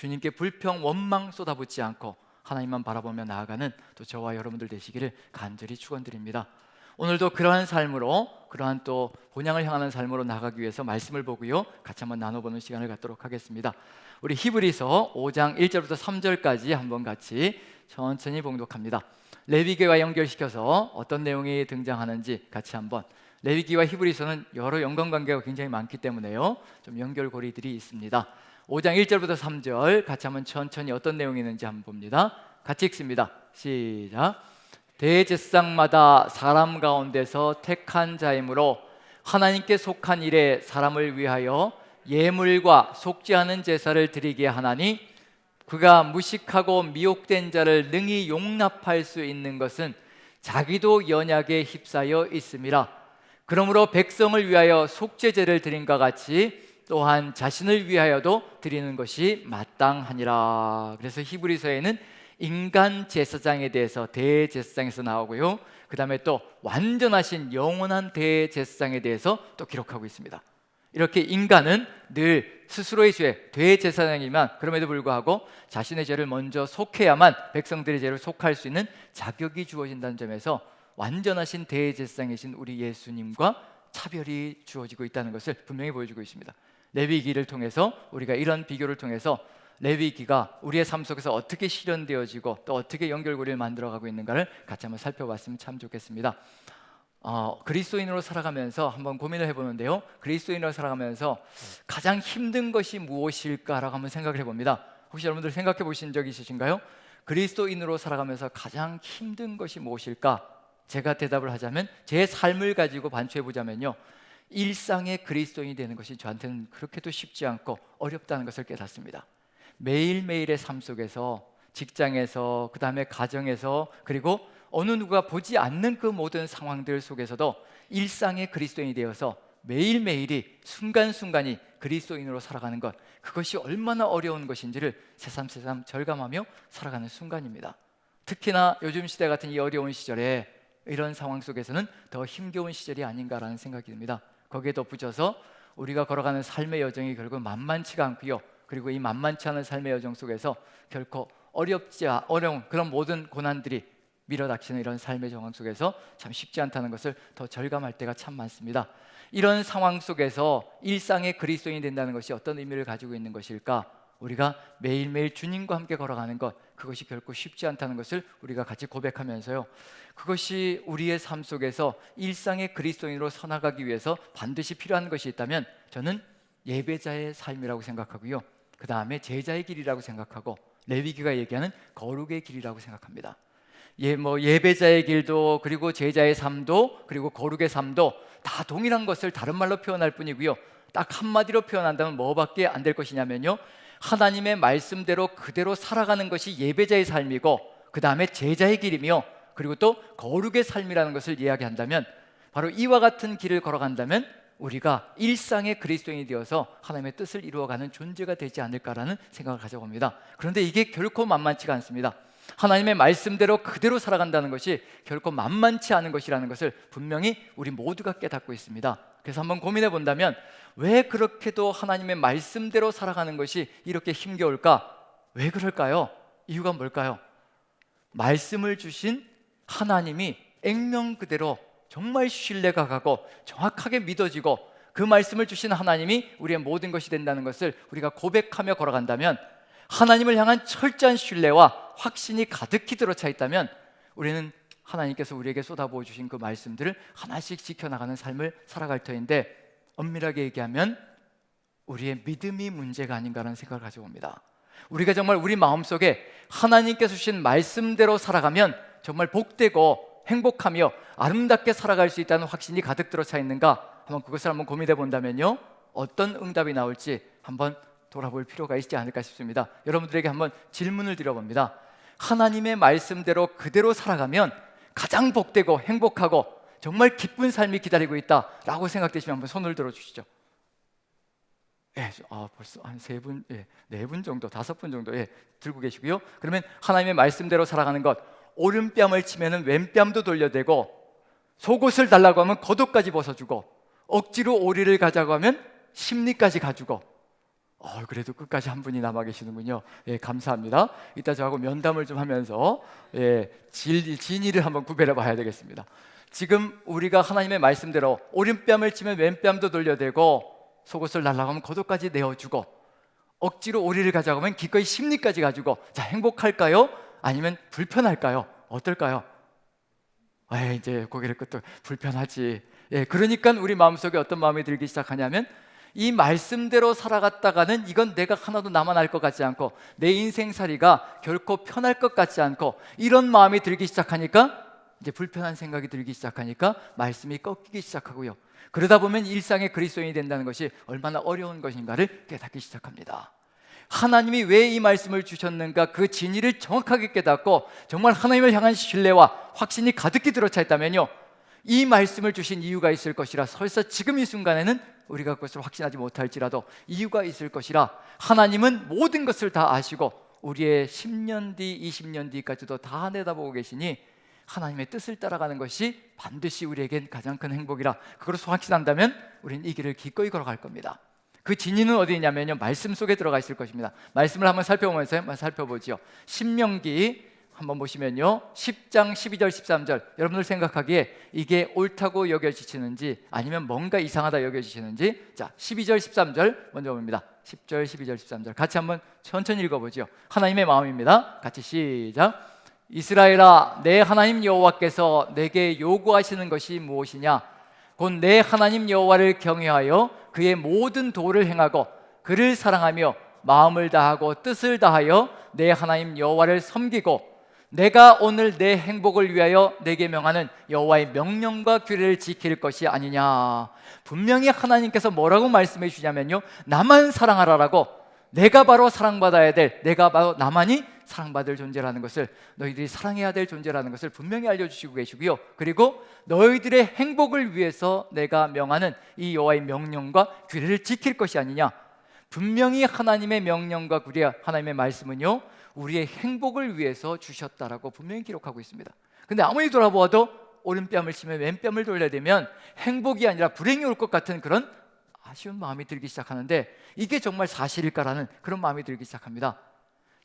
주님께 불평, 원망 쏟아붓지 않고 하나님만 바라보며 나아가는 또 저와 여러분들 되시기를 간절히 축원드립니다. 오늘도 그러한 삶으로, 그러한 또 본향을 향하는 삶으로 나아가기 위해서 말씀을 보고요, 같이 한번 나눠보는 시간을 갖도록 하겠습니다. 우리 히브리서 5장 1절부터 3절까지 한번 같이 천천히 봉독합니다. 레위기와 연결시켜서 어떤 내용이 등장하는지 같이 한번, 레위기와 히브리서는 여러 연관관계가 굉장히 많기 때문에요, 좀 연결고리들이 있습니다. 5장 1절부터 3절 같이 한번 천천히 어떤 내용이 있는지 한번 봅니다. 같이 읽습니다. 시작. 대제사장마다 사람 가운데서 택한 자이므로 하나님께 속한 일에 사람을 위하여 예물과 속지 않은 제사를 드리게 하나니, 그가 무식하고 미혹된 자를 능히 용납할 수 있는 것은 자기도 연약에 휩싸여 있음이라. 그러므로 백성을 위하여 속죄제를 드림과 같이 또한 자신을 위하여도 드리는 것이 마땅하니라. 그래서 히브리서에는 인간 제사장에 대해서 대제사장에서 나오고요, 그 다음에 또 완전하신 영원한 대제사장에 대해서 또 기록하고 있습니다. 이렇게 인간은 늘 스스로의 죄, 대제사장이지만 그럼에도 불구하고 자신의 죄를 먼저 속해야만 백성들의 죄를 속할 수 있는 자격이 주어진다는 점에서 완전하신 대제사장이신 우리 예수님과 차별이 주어지고 있다는 것을 분명히 보여주고 있습니다. 레위기를 통해서 우리가 이런 비교를 통해서 레위기가 우리의 삶 속에서 어떻게 실현되어지고 또 어떻게 연결고리를 만들어가고 있는가를 같이 한번 살펴봤으면 참 좋겠습니다. 그리스도인으로 살아가면서 한번 고민을 해보는데요, 그리스도인으로 살아가면서 가장 힘든 것이 무엇일까라고 한번 생각을 해봅니다. 혹시 여러분들 생각해 보신 적 있으신가요? 그리스도인으로 살아가면서 가장 힘든 것이 무엇일까? 제가 대답을 하자면, 제 삶을 가지고 반추해 보자면요, 일상의 그리스도인이 되는 것이 저한테는 그렇게도 쉽지 않고 어렵다는 것을 깨닫습니다. 매일매일의 삶 속에서, 직장에서, 그 다음에 가정에서, 그리고 어느 누가 보지 않는 그 모든 상황들 속에서도 일상의 그리스도인이 되어서 매일매일이, 순간순간이 그리스도인으로 살아가는 것, 그것이 얼마나 어려운 것인지를 새삼새삼 절감하며 살아가는 순간입니다. 특히나 요즘 시대 같은 이 어려운 시절에 이런 상황 속에서는 더 힘겨운 시절이 아닌가라는 생각이 듭니다. 거기에 덧붙여서 우리가 걸어가는 삶의 여정이 결국 만만치가 않고요, 그리고 이 만만치 않은 삶의 여정 속에서 결코 어려운 그런 모든 고난들이 밀어닥치는 이런 삶의 정황 속에서 참 쉽지 않다는 것을 더 절감할 때가 참 많습니다. 이런 상황 속에서 일상의 그리스도인이 된다는 것이 어떤 의미를 가지고 있는 것일까? 우리가 매일매일 주님과 함께 걸어가는 것, 그것이 결코 쉽지 않다는 것을 우리가 같이 고백하면서요, 그것이 우리의 삶 속에서 일상의 그리스도인으로 살아가기 위해서 반드시 필요한 것이 있다면 저는 예배자의 삶이라고 생각하고요, 그 다음에 제자의 길이라고 생각하고, 레위기가 얘기하는 거룩의 길이라고 생각합니다. 예배자의 길도, 그리고 제자의 삶도, 그리고 거룩의 삶도 다 동일한 것을 다른 말로 표현할 뿐이고요, 딱 한마디로 표현한다면 뭐밖에 안 될 것이냐면요, 하나님의 말씀대로 그대로 살아가는 것이 예배자의 삶이고, 그 다음에 제자의 길이며, 그리고 또 거룩의 삶이라는 것을 이야기한다면, 바로 이와 같은 길을 걸어간다면 우리가 일상의 그리스도인이 되어서 하나님의 뜻을 이루어가는 존재가 되지 않을까라는 생각을 가져봅니다. 그런데 이게 결코 만만치가 않습니다. 하나님의 말씀대로 그대로 살아간다는 것이 결코 만만치 않은 것이라는 것을 분명히 우리 모두가 깨닫고 있습니다. 그래서 한번 고민해 본다면, 왜 그렇게도 하나님의 말씀대로 살아가는 것이 이렇게 힘겨울까? 왜 그럴까요? 이유가 뭘까요? 말씀을 주신 하나님이 액면 그대로 정말 신뢰가 가고 정확하게 믿어지고, 그 말씀을 주신 하나님이 우리의 모든 것이 된다는 것을 우리가 고백하며 걸어간다면, 하나님을 향한 철저한 신뢰와 확신이 가득히 들어차 있다면, 우리는 하나님께서 우리에게 쏟아부어 주신 그 말씀들을 하나씩 지켜나가는 삶을 살아갈 터인데, 엄밀하게 얘기하면 우리의 믿음이 문제가 아닌가라는 생각을 가져봅니다. 우리가 정말 우리 마음속에 하나님께서 주신 말씀대로 살아가면 정말 복되고 행복하며 아름답게 살아갈 수 있다는 확신이 가득 들어차 있는가, 그것을 한번 고민해 본다면요, 어떤 응답이 나올지 한번 돌아볼 필요가 있지 않을까 싶습니다. 여러분들에게 한번 질문을 드려봅니다. 하나님의 말씀대로 그대로 살아가면 가장 복되고 행복하고 정말 기쁜 삶이 기다리고 있다라고 생각되시면 한번 손을 들어주시죠. 벌써 한 3분, 4분 정도, 5분 정도 들고 계시고요. 그러면 하나님의 말씀대로 살아가는 것, 오른뺨을 치면 왼뺨도 돌려대고, 속옷을 달라고 하면 겉옷까지 벗어주고, 억지로 오리를 가자고 하면 심리까지 가주고, 그래도 끝까지 한 분이 남아 계시는군요. 예, 감사합니다. 이따 저하고 면담을 좀 하면서 진위를 한번 구별해 봐야 되겠습니다. 지금 우리가 하나님의 말씀대로 오른뺨을 치면 왼뺨도 돌려대고 속옷을 날라가면 겉옷까지 내어주고 억지로 오리를 가자고 하면 기꺼이 심리까지 가지고 자, 행복할까요? 아니면 불편할까요? 어떨까요? 이제 고개를 끄덕 불편하지. 그러니까 우리 마음속에 어떤 마음이 들기 시작하냐면 이 말씀대로 살아갔다가는 이건 내가 하나도 남아날 것 같지 않고 내 인생살이가 결코 편할 것 같지 않고 이런 마음이 들기 시작하니까 이제 불편한 생각이 들기 시작하니까 말씀이 꺾이기 시작하고요. 그러다 보면 일상의 그리스도인이 된다는 것이 얼마나 어려운 것인가를 깨닫기 시작합니다. 하나님이 왜 이 말씀을 주셨는가 그 진리를 정확하게 깨닫고 정말 하나님을 향한 신뢰와 확신이 가득히 들어차 있다면요, 이 말씀을 주신 이유가 있을 것이라 설사 지금 이 순간에는 우리가 그것을 확신하지 못할지라도 이유가 있을 것이라 하나님은 모든 것을 다 아시고 우리의 10년 뒤, 20년 뒤까지도 다 내다보고 계시니 하나님의 뜻을 따라가는 것이 반드시 우리에겐 가장 큰 행복이라 그것을 확신한다면 우리는 이 길을 기꺼이 걸어갈 겁니다. 그 진리는 어디 있냐면요, 말씀 속에 들어가 있을 것입니다. 말씀을 한번 살펴보면서 한번 살펴보죠. 신명기 한번 보시면요, 10장 12절 13절 여러분들 생각하기에 이게 옳다고 여겨지시는지 아니면 뭔가 이상하다 여겨지시는지, 자 12절 13절 먼저 봅니다. 10절 12절 13절 같이 한번 천천히 읽어보죠. 하나님의 마음입니다. 같이 시작. 이스라엘아, 내 하나님 여호와께서 내게 요구하시는 것이 무엇이냐? 곧 내 하나님 여호와를 경외하여 그의 모든 도를 행하고 그를 사랑하며 마음을 다하고 뜻을 다하여 내 하나님 여호와를 섬기고 내가 오늘 내 행복을 위하여 내게 명하는 여호와의 명령과 규례를 지킬 것이 아니냐. 분명히 하나님께서 뭐라고 말씀해 주냐면요, 나만 사랑하라라고, 내가 바로 사랑받아야 될, 내가 바로 나만이 사랑받을 존재라는 것을, 너희들이 사랑해야 될 존재라는 것을 분명히 알려주시고 계시고요, 그리고 너희들의 행복을 위해서 내가 명하는 이 여호와의 명령과 규례를 지킬 것이 아니냐. 분명히 하나님의 명령과 규례, 하나님의 말씀은요 우리의 행복을 위해서 주셨다라고 분명히 기록하고 있습니다. 근데 아무리 돌아보아도 오른뺨을 치면 왼뺨을 돌려대면 행복이 아니라 불행이 올 것 같은 그런 아쉬운 마음이 들기 시작하는데, 이게 정말 사실일까라는 그런 마음이 들기 시작합니다.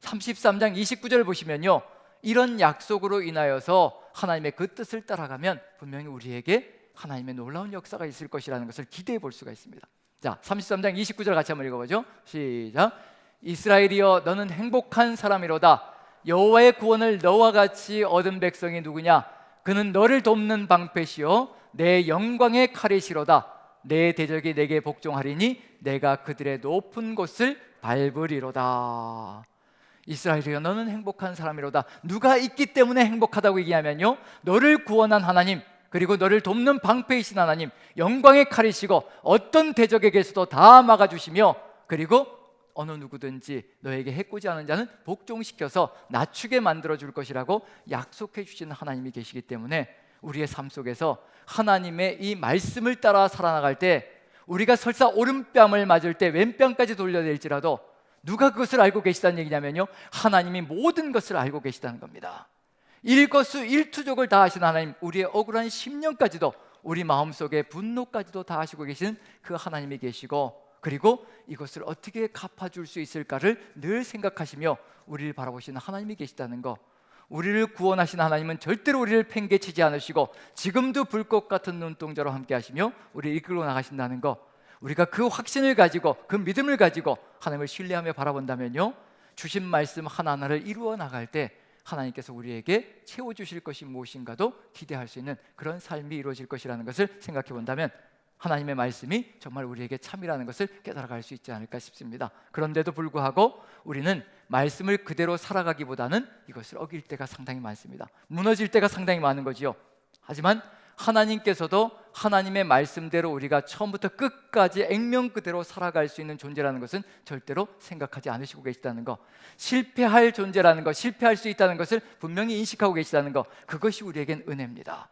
33장 29절을 보시면요, 이런 약속으로 인하여서 하나님의 그 뜻을 따라가면 분명히 우리에게 하나님의 놀라운 역사가 있을 것이라는 것을 기대해 볼 수가 있습니다. 자, 33장 29절 같이 한번 읽어보죠. 시작. 이스라엘이여, 너는 행복한 사람이로다. 여호와의 구원을 너와 같이 얻은 백성이 누구냐? 그는 너를 돕는 방패시요 내 영광의 칼이시로다. 내 대적이 내게 복종하리니 내가 그들의 높은 곳을 밟으리로다. 이스라엘이여, 너는 행복한 사람이로다. 누가 있기 때문에 행복하다고 얘기하면요, 너를 구원한 하나님, 그리고 너를 돕는 방패이신 하나님, 영광의 칼이시고 어떤 대적에게서도 다 막아주시며, 그리고 어느 누구든지 너에게 해코지 않은 자는 복종시켜서 낮추게 만들어줄 것이라고 약속해 주시는 하나님이 계시기 때문에 우리의 삶 속에서 하나님의 이 말씀을 따라 살아나갈 때, 우리가 설사 오른뺨을 맞을 때 왼뺨까지 돌려댈지라도 누가 그것을 알고 계시다는 얘기냐면요, 하나님이 모든 것을 알고 계시다는 겁니다. 일거수일투족을 다 하시는 하나님, 우리의 억울한 심령까지도, 우리 마음속의 분노까지도 다 아시고 계신 그 하나님이 계시고, 그리고 이것을 어떻게 갚아줄 수 있을까를 늘 생각하시며 우리를 바라보시는 하나님이 계시다는 거, 우리를 구원하신 하나님은 절대로 우리를 팽개치지 않으시고 지금도 불꽃 같은 눈동자로 함께 하시며 우리를 이끌고 나가신다는 거, 우리가 그 확신을 가지고 그 믿음을 가지고 하나님을 신뢰하며 바라본다면요, 주신 말씀 하나하나를 이루어 나갈 때 하나님께서 우리에게 채워주실 것이 무엇인가도 기대할 수 있는 그런 삶이 이루어질 것이라는 것을 생각해 본다면 하나님의 말씀이 정말 우리에게 참이라는 것을 깨달아갈 수 있지 않을까 싶습니다. 그런데도 불구하고 우리는 말씀을 그대로 살아가기보다는 이것을 어길 때가 상당히 많습니다. 무너질 때가 상당히 많은 거지요. 하지만 하나님께서도 하나님의 말씀대로 우리가 처음부터 끝까지 액면 그대로 살아갈 수 있는 존재라는 것은 절대로 생각하지 않으시고 계시다는 거, 실패할 존재라는 것, 실패할 수 있다는 것을 분명히 인식하고 계시다는 것, 그것이 우리에겐 은혜입니다.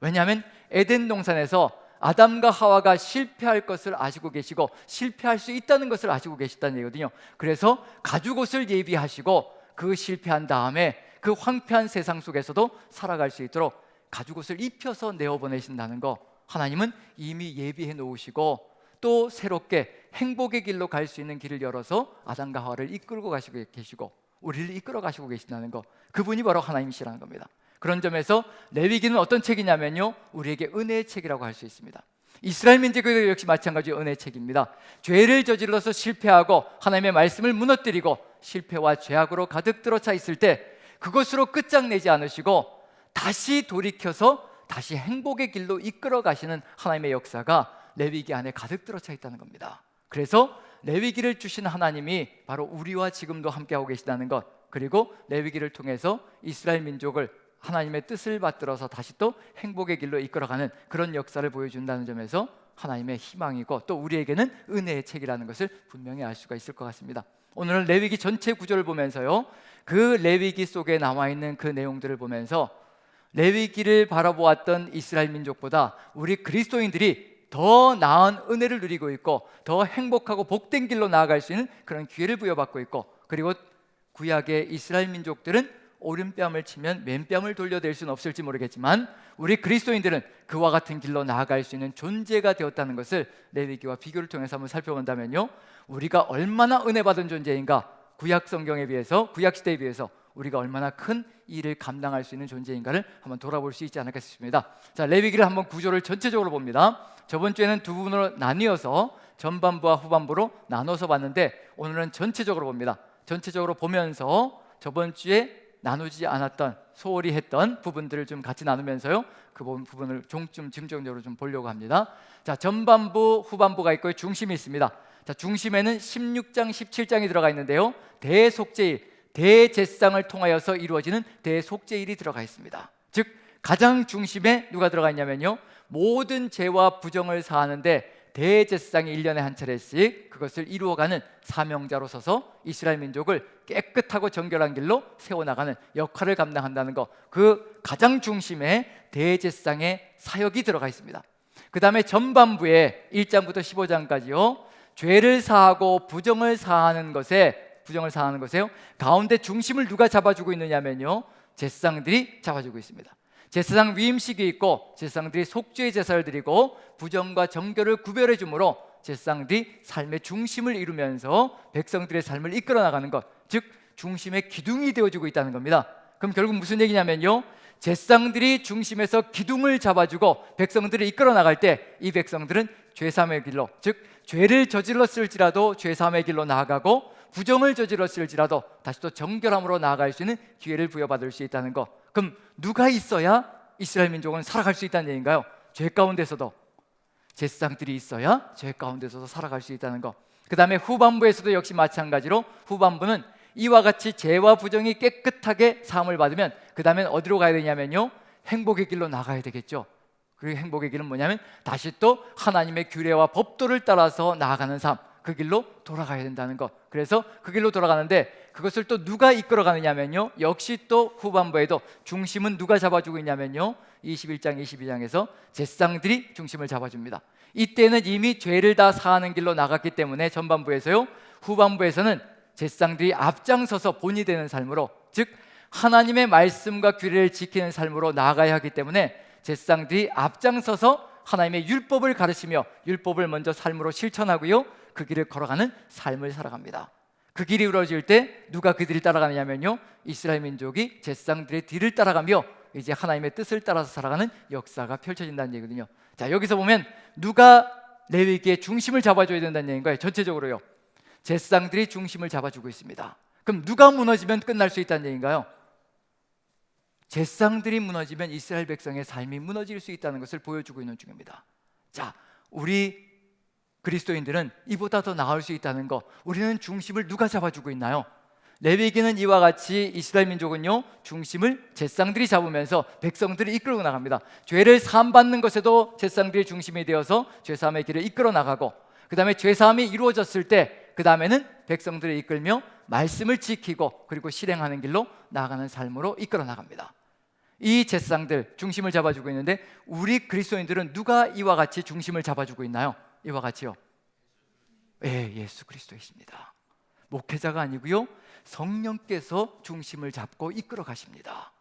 왜냐하면 에덴 동산에서 아담과 하와가 실패할 것을 아시고 계시고 실패할 수 있다는 것을 아시고 계시다는 얘기거든요. 그래서 가죽옷을 예비하시고 그 실패한 다음에 그 황폐한 세상 속에서도 살아갈 수 있도록 가죽옷을 입혀서 내어보내신다는 거, 하나님은 이미 예비해 놓으시고 또 새롭게 행복의 길로 갈 수 있는 길을 열어서 아담과 하와를 이끌고 가시고 계시고 우리를 이끌어 가시고 계신다는 것, 그분이 바로 하나님이시라는 겁니다. 그런 점에서 레위기는 어떤 책이냐면요, 우리에게 은혜의 책이라고 할 수 있습니다. 이스라엘 민족에도 역시 마찬가지로 은혜의 책입니다. 죄를 저질러서 실패하고 하나님의 말씀을 무너뜨리고 실패와 죄악으로 가득 들어차 있을 때 그것으로 끝장내지 않으시고 다시 돌이켜서 다시 행복의 길로 이끌어 가시는 하나님의 역사가 레위기 안에 가득 들어차 있다는 겁니다. 그래서 레위기를 주신 하나님이 바로 우리와 지금도 함께하고 계시다는 것, 그리고 레위기를 통해서 이스라엘 민족을 하나님의 뜻을 받들어서 다시 또 행복의 길로 이끌어가는 그런 역사를 보여준다는 점에서 하나님의 희망이고 또 우리에게는 은혜의 책이라는 것을 분명히 알 수가 있을 것 같습니다. 오늘은 레위기 전체 구조를 보면서요, 그 레위기 속에 나와 있는 그 내용들을 보면서 레위기를 바라보았던 이스라엘 민족보다 우리 그리스도인들이 더 나은 은혜를 누리고 있고 더 행복하고 복된 길로 나아갈 수 있는 그런 기회를 부여받고 있고, 그리고 구약의 이스라엘 민족들은 오른뺨을 치면 맨뺨을 돌려댈 수는 없을지 모르겠지만 우리 그리스도인들은 그와 같은 길로 나아갈 수 있는 존재가 되었다는 것을 레위기와 비교를 통해서 한번 살펴본다면요, 우리가 얼마나 은혜 받은 존재인가, 구약 성경에 비해서, 구약 시대에 비해서 우리가 얼마나 큰 일을 감당할 수 있는 존재인가를 한번 돌아볼 수 있지 않을까 싶습니다. 자, 레위기를 한번 구조를 전체적으로 봅니다. 저번 주에는 두 부분으로 나뉘어서 전반부와 후반부로 나눠서 봤는데 오늘은 전체적으로 봅니다. 전체적으로 보면서 저번 주에 나누지 않았던, 소홀히 했던 부분들을 좀 같이 나누면서요, 그 부분을 좀 중점적으로 좀 보려고 합니다. 자, 전반부, 후반부가 있고 중심이 있습니다. 자, 중심에는 16장, 17장이 들어가 있는데요, 대속죄일, 대제사장을 통하여서 이루어지는 대속죄일이 들어가 있습니다. 즉 가장 중심에 누가 들어가 있냐면요, 모든 죄와 부정을 사하는데 대제사장이 1년에 한 차례씩 그것을 이루어가는 사명자로 서서 이스라엘 민족을 깨끗하고 정결한 길로 세워나가는 역할을 감당한다는 것, 그 가장 중심에 대제사장의 사역이 들어가 있습니다. 그 다음에 전반부에 1장부터 15장까지요, 죄를 사하고 부정을 사하는 것에요 가운데 중심을 누가 잡아주고 있느냐면요, 제사장들이 잡아주고 있습니다. 제사장 위임식이 있고 제사장들이 속죄의 제사를 드리고 부정과 정결을 구별해 주므로 제사장들이 삶의 중심을 이루면서 백성들의 삶을 이끌어 나가는 것, 즉 중심의 기둥이 되어주고 있다는 겁니다. 그럼 결국 무슨 얘기냐면요, 제사장들이 중심에서 기둥을 잡아주고 백성들을 이끌어 나갈 때 이 백성들은 죄사함의 길로, 즉 죄를 저질렀을지라도 죄사함의 길로 나아가고 부정을 저질렀을지라도 다시 또 정결함으로 나아갈 수 있는 기회를 부여받을 수 있다는 것. 그럼 누가 있어야 이스라엘 민족은 살아갈 수 있다는 얘기인가요? 죄 가운데서도 제사장들이 있어야 죄 가운데서도 살아갈 수 있다는 것. 그 다음에 후반부에서도 역시 마찬가지로 후반부는 이와 같이 죄와 부정이 깨끗하게 사함을 받으면 그 다음엔 어디로 가야 되냐면요, 행복의 길로 나가야 되겠죠. 그 행복의 길은 뭐냐면 다시 또 하나님의 규례와 법도를 따라서 나아가는 삶, 그 길로 돌아가야 된다는 것. 그래서 그 길로 돌아가는데 그것을 또 누가 이끌어가느냐면요, 역시 또 후반부에도 중심은 누가 잡아주고 있냐면요, 21장, 22장에서 제사장들이 중심을 잡아줍니다. 이때는 이미 죄를 다 사하는 길로 나갔기 때문에 전반부에서요, 후반부에서는 제사장들이 앞장서서 본이 되는 삶으로, 즉 하나님의 말씀과 규례를 지키는 삶으로 나아가야 하기 때문에 제사장들이 앞장서서 하나님의 율법을 가르치며 율법을 먼저 삶으로 실천하고요, 그 길을 걸어가는 삶을 살아갑니다. 그 길이 이루어질 때 누가 그 뒤를 따라가느냐면요, 이스라엘 민족이 제사장들의 뒤를 따라가며 이제 하나님의 뜻을 따라서 살아가는 역사가 펼쳐진다는 얘기거든요. 자, 여기서 보면 누가 레위기의 중심을 잡아줘야 된다는 얘기인 거예요. 전체적으로요, 제사장들이 중심을 잡아주고 있습니다. 그럼 누가 무너지면 끝날 수 있다는 얘기인가요? 제사장들이 무너지면 이스라엘 백성의 삶이 무너질 수 있다는 것을 보여주고 있는 중입니다. 자, 우리 그리스도인들은 이보다 더 나을 수 있다는 것, 우리는 중심을 누가 잡아주고 있나요? 레위기는 이와 같이 이스라엘 민족은요, 중심을 제사장들이 잡으면서 백성들이 이끌고 나갑니다. 죄를 사함받는 것에도 제사장들이 중심이 되어서 죄사함의 길을 이끌어 나가고, 그 다음에 죄사함이 이루어졌을 때 그 다음에는 백성들을 이끌며 말씀을 지키고 그리고 실행하는 길로 나아가는 삶으로 이끌어 나갑니다. 이 제사장들 중심을 잡아주고 있는데 우리 그리스도인들은 누가 이와 같이 중심을 잡아주고 있나요? 이와 같이요, 예수 그리스도이십니다. 목회자가 아니고요, 성령께서 중심을 잡고 이끌어 가십니다.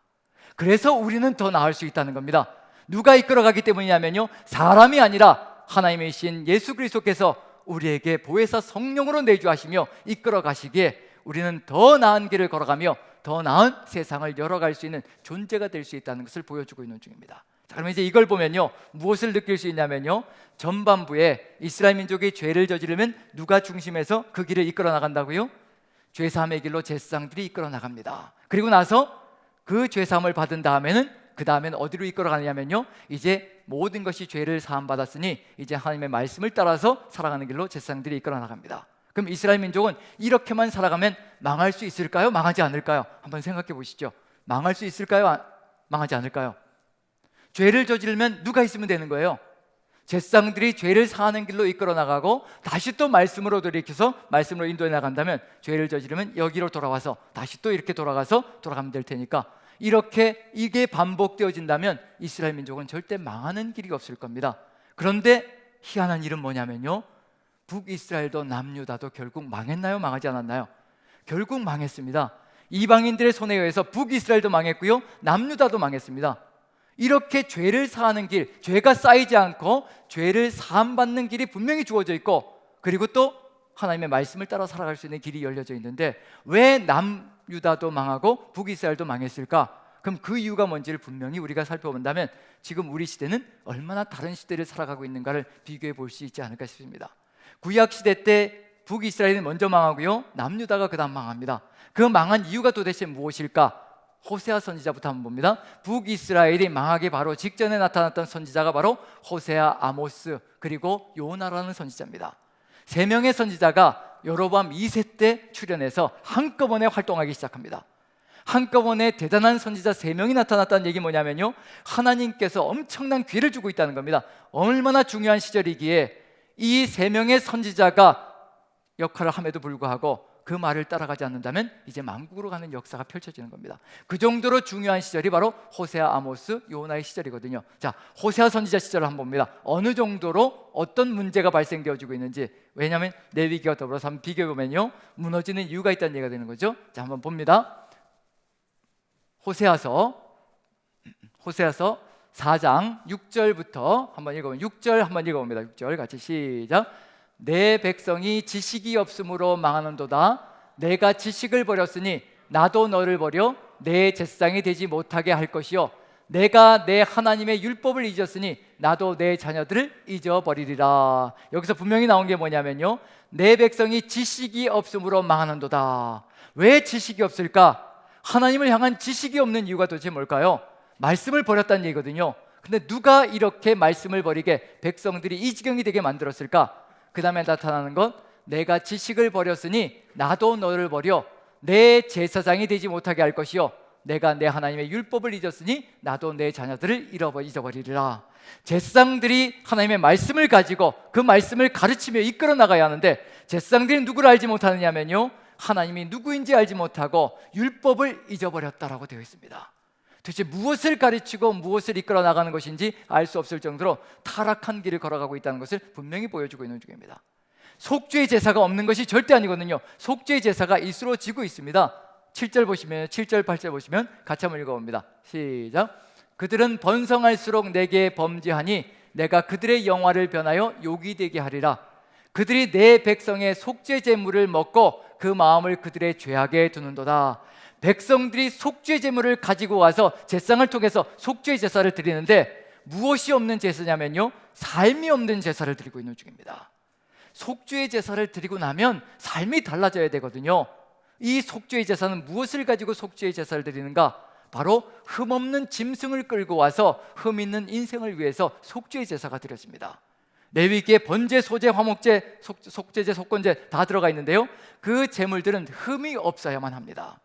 그래서 우리는 더 나을 수 있다는 겁니다. 누가 이끌어 가기 때문이냐면요, 사람이 아니라 하나님이신 예수 그리스도께서 우리에게 보혜사 성령으로 내주하시며 이끌어 가시기에 우리는 더 나은 길을 걸어가며 더 나은 세상을 열어갈 수 있는 존재가 될 수 있다는 것을 보여주고 있는 중입니다. 자, 그러면 이제 이걸 보면요, 무엇을 느낄 수 있냐면요, 전반부에 이스라엘 민족이 죄를 저지르면 누가 중심에서 그 길을 이끌어 나간다고요? 죄사함의 길로 제사장들이 이끌어 나갑니다. 그리고 나서 그 죄사함을 받은 다음에는 그 다음에는 어디로 이끌어 가느냐면요, 이제 모든 것이 죄를 사함 받았으니 이제 하나님의 말씀을 따라서 살아가는 길로 제사장들이 이끌어 나갑니다. 그럼 이스라엘 민족은 이렇게만 살아가면 망할 수 있을까요? 망하지 않을까요? 한번 생각해 보시죠. 망할 수 있을까요? 망하지 않을까요? 죄를 저지르면 누가 있으면 되는 거예요? 제사장들이 죄를 사하는 길로 이끌어 나가고 다시 또 말씀으로 돌이켜서 말씀으로 인도해 나간다면 죄를 저지르면 여기로 돌아와서 다시 또 이렇게 돌아가면 될 테니까 이렇게 이게 반복되어진다면 이스라엘 민족은 절대 망하는 길이 없을 겁니다. 그런데 희한한 일은 뭐냐면요, 북이스라엘도 남유다도 결국 망했나요? 망하지 않았나요? 결국 망했습니다. 이방인들의 손에 의해서 북이스라엘도 망했고요, 남유다도 망했습니다. 이렇게 죄를 사하는 길, 죄가 쌓이지 않고 죄를 사함받는 길이 분명히 주어져 있고, 그리고 또 하나님의 말씀을 따라 살아갈 수 있는 길이 열려져 있는데 왜 남유다도 망하고 북이스라엘도 망했을까? 그럼 그 이유가 뭔지를 분명히 우리가 살펴본다면 지금 우리 시대는 얼마나 다른 시대를 살아가고 있는가를 비교해 볼 수 있지 않을까 싶습니다. 구약시대 때 북이스라엘이 먼저 망하고요, 남유다가 그 다음 망합니다. 그 망한 이유가 도대체 무엇일까? 호세아 선지자부터 한번 봅니다. 북이스라엘이 망하기 바로 직전에 나타났던 선지자가 바로 호세아, 아모스, 그리고 요나라는 선지자입니다. 세 명의 선지자가 여로보암 2세 때 출현해서 한꺼번에 활동하기 시작합니다. 한꺼번에 대단한 선지자 3명이 나타났다는 얘기 뭐냐면요, 하나님께서 엄청난 기회를 주고 있다는 겁니다. 얼마나 중요한 시절이기에 이 3명의 선지자가 역할을 함에도 불구하고 그 말을 따라가지 않는다면 이제 만국으로 가는 역사가 펼쳐지는 겁니다. 그 정도로 중요한 시절이 바로 호세아, 아모스, 요나의 시절이거든요. 자, 호세아 선지자 시절을 한번 봅니다. 어느 정도로 어떤 문제가 발생되어지고 있는지. 왜냐하면 레위기와 더불어서 한번 비교해보면요, 무너지는 이유가 있다는 얘기가 되는 거죠. 자, 한번 봅니다. 호세아서 4장 6절부터 한번 읽어보면 6절 한번 읽어봅니다. 6절 같이 시작. 내 백성이 지식이 없으므로 망하는도다. 내가 지식을 버렸으니 나도 너를 버려 내 제사장이 되지 못하게 할 것이요, 내가 내 하나님의 율법을 잊었으니 나도 내 자녀들을 잊어버리리라. 여기서 분명히 나온 게 뭐냐면요, 내 백성이 지식이 없으므로 망하는도다. 왜 지식이 없을까? 하나님을 향한 지식이 없는 이유가 도대체 뭘까요? 말씀을 버렸다는 얘기거든요. 근데 누가 이렇게 말씀을 버리게 백성들이 이 지경이 되게 만들었을까? 그 다음에 나타나는 건 내가 지식을 버렸으니 나도 너를 버려 내 제사장이 되지 못하게 할 것이요, 내가 내 하나님의 율법을 잊었으니 나도 내 자녀들을 잊어버리리라. 제사장들이 하나님의 말씀을 가지고 그 말씀을 가르치며 이끌어 나가야 하는데 제사장들이 누구를 알지 못하느냐면요, 하나님이 누구인지 알지 못하고 율법을 잊어버렸다라고 되어 있습니다. 도대체 무엇을 가르치고 무엇을 이끌어 나가는 것인지 알 수 없을 정도로 타락한 길을 걸어가고 있다는 것을 분명히 보여주고 있는 중입니다. 속죄의 제사가 없는 것이 절대 아니거든요. 속죄의 제사가 이루어지고 있습니다. 7절 보시면 7절 8절 보시면 같이 한번 읽어봅니다. 시작. 그들은 번성할수록 내게 범죄하니 내가 그들의 영화를 변하여 욕이 되게 하리라. 그들이 내 백성의 속죄 제물을 먹고 그 마음을 그들의 죄악에 두는도다. 백성들이 속죄 제물을 가지고 와서 제사장을 통해서 속죄 제사를 드리는데 무엇이 없는 제사냐면요, 삶이 없는 제사를 드리고 있는 중입니다. 속죄 제사를 드리고 나면 삶이 달라져야 되거든요. 이 속죄 제사는 무엇을 가지고 속죄 제사를 드리는가? 바로 흠없는 짐승을 끌고 와서 흠 있는 인생을 위해서 속죄 제사가 드려집니다. 레위기에 번제, 소제, 화목제, 속죄제, 속건제 다 들어가 있는데요, 그 제물들은 흠이 없어야만 합니다.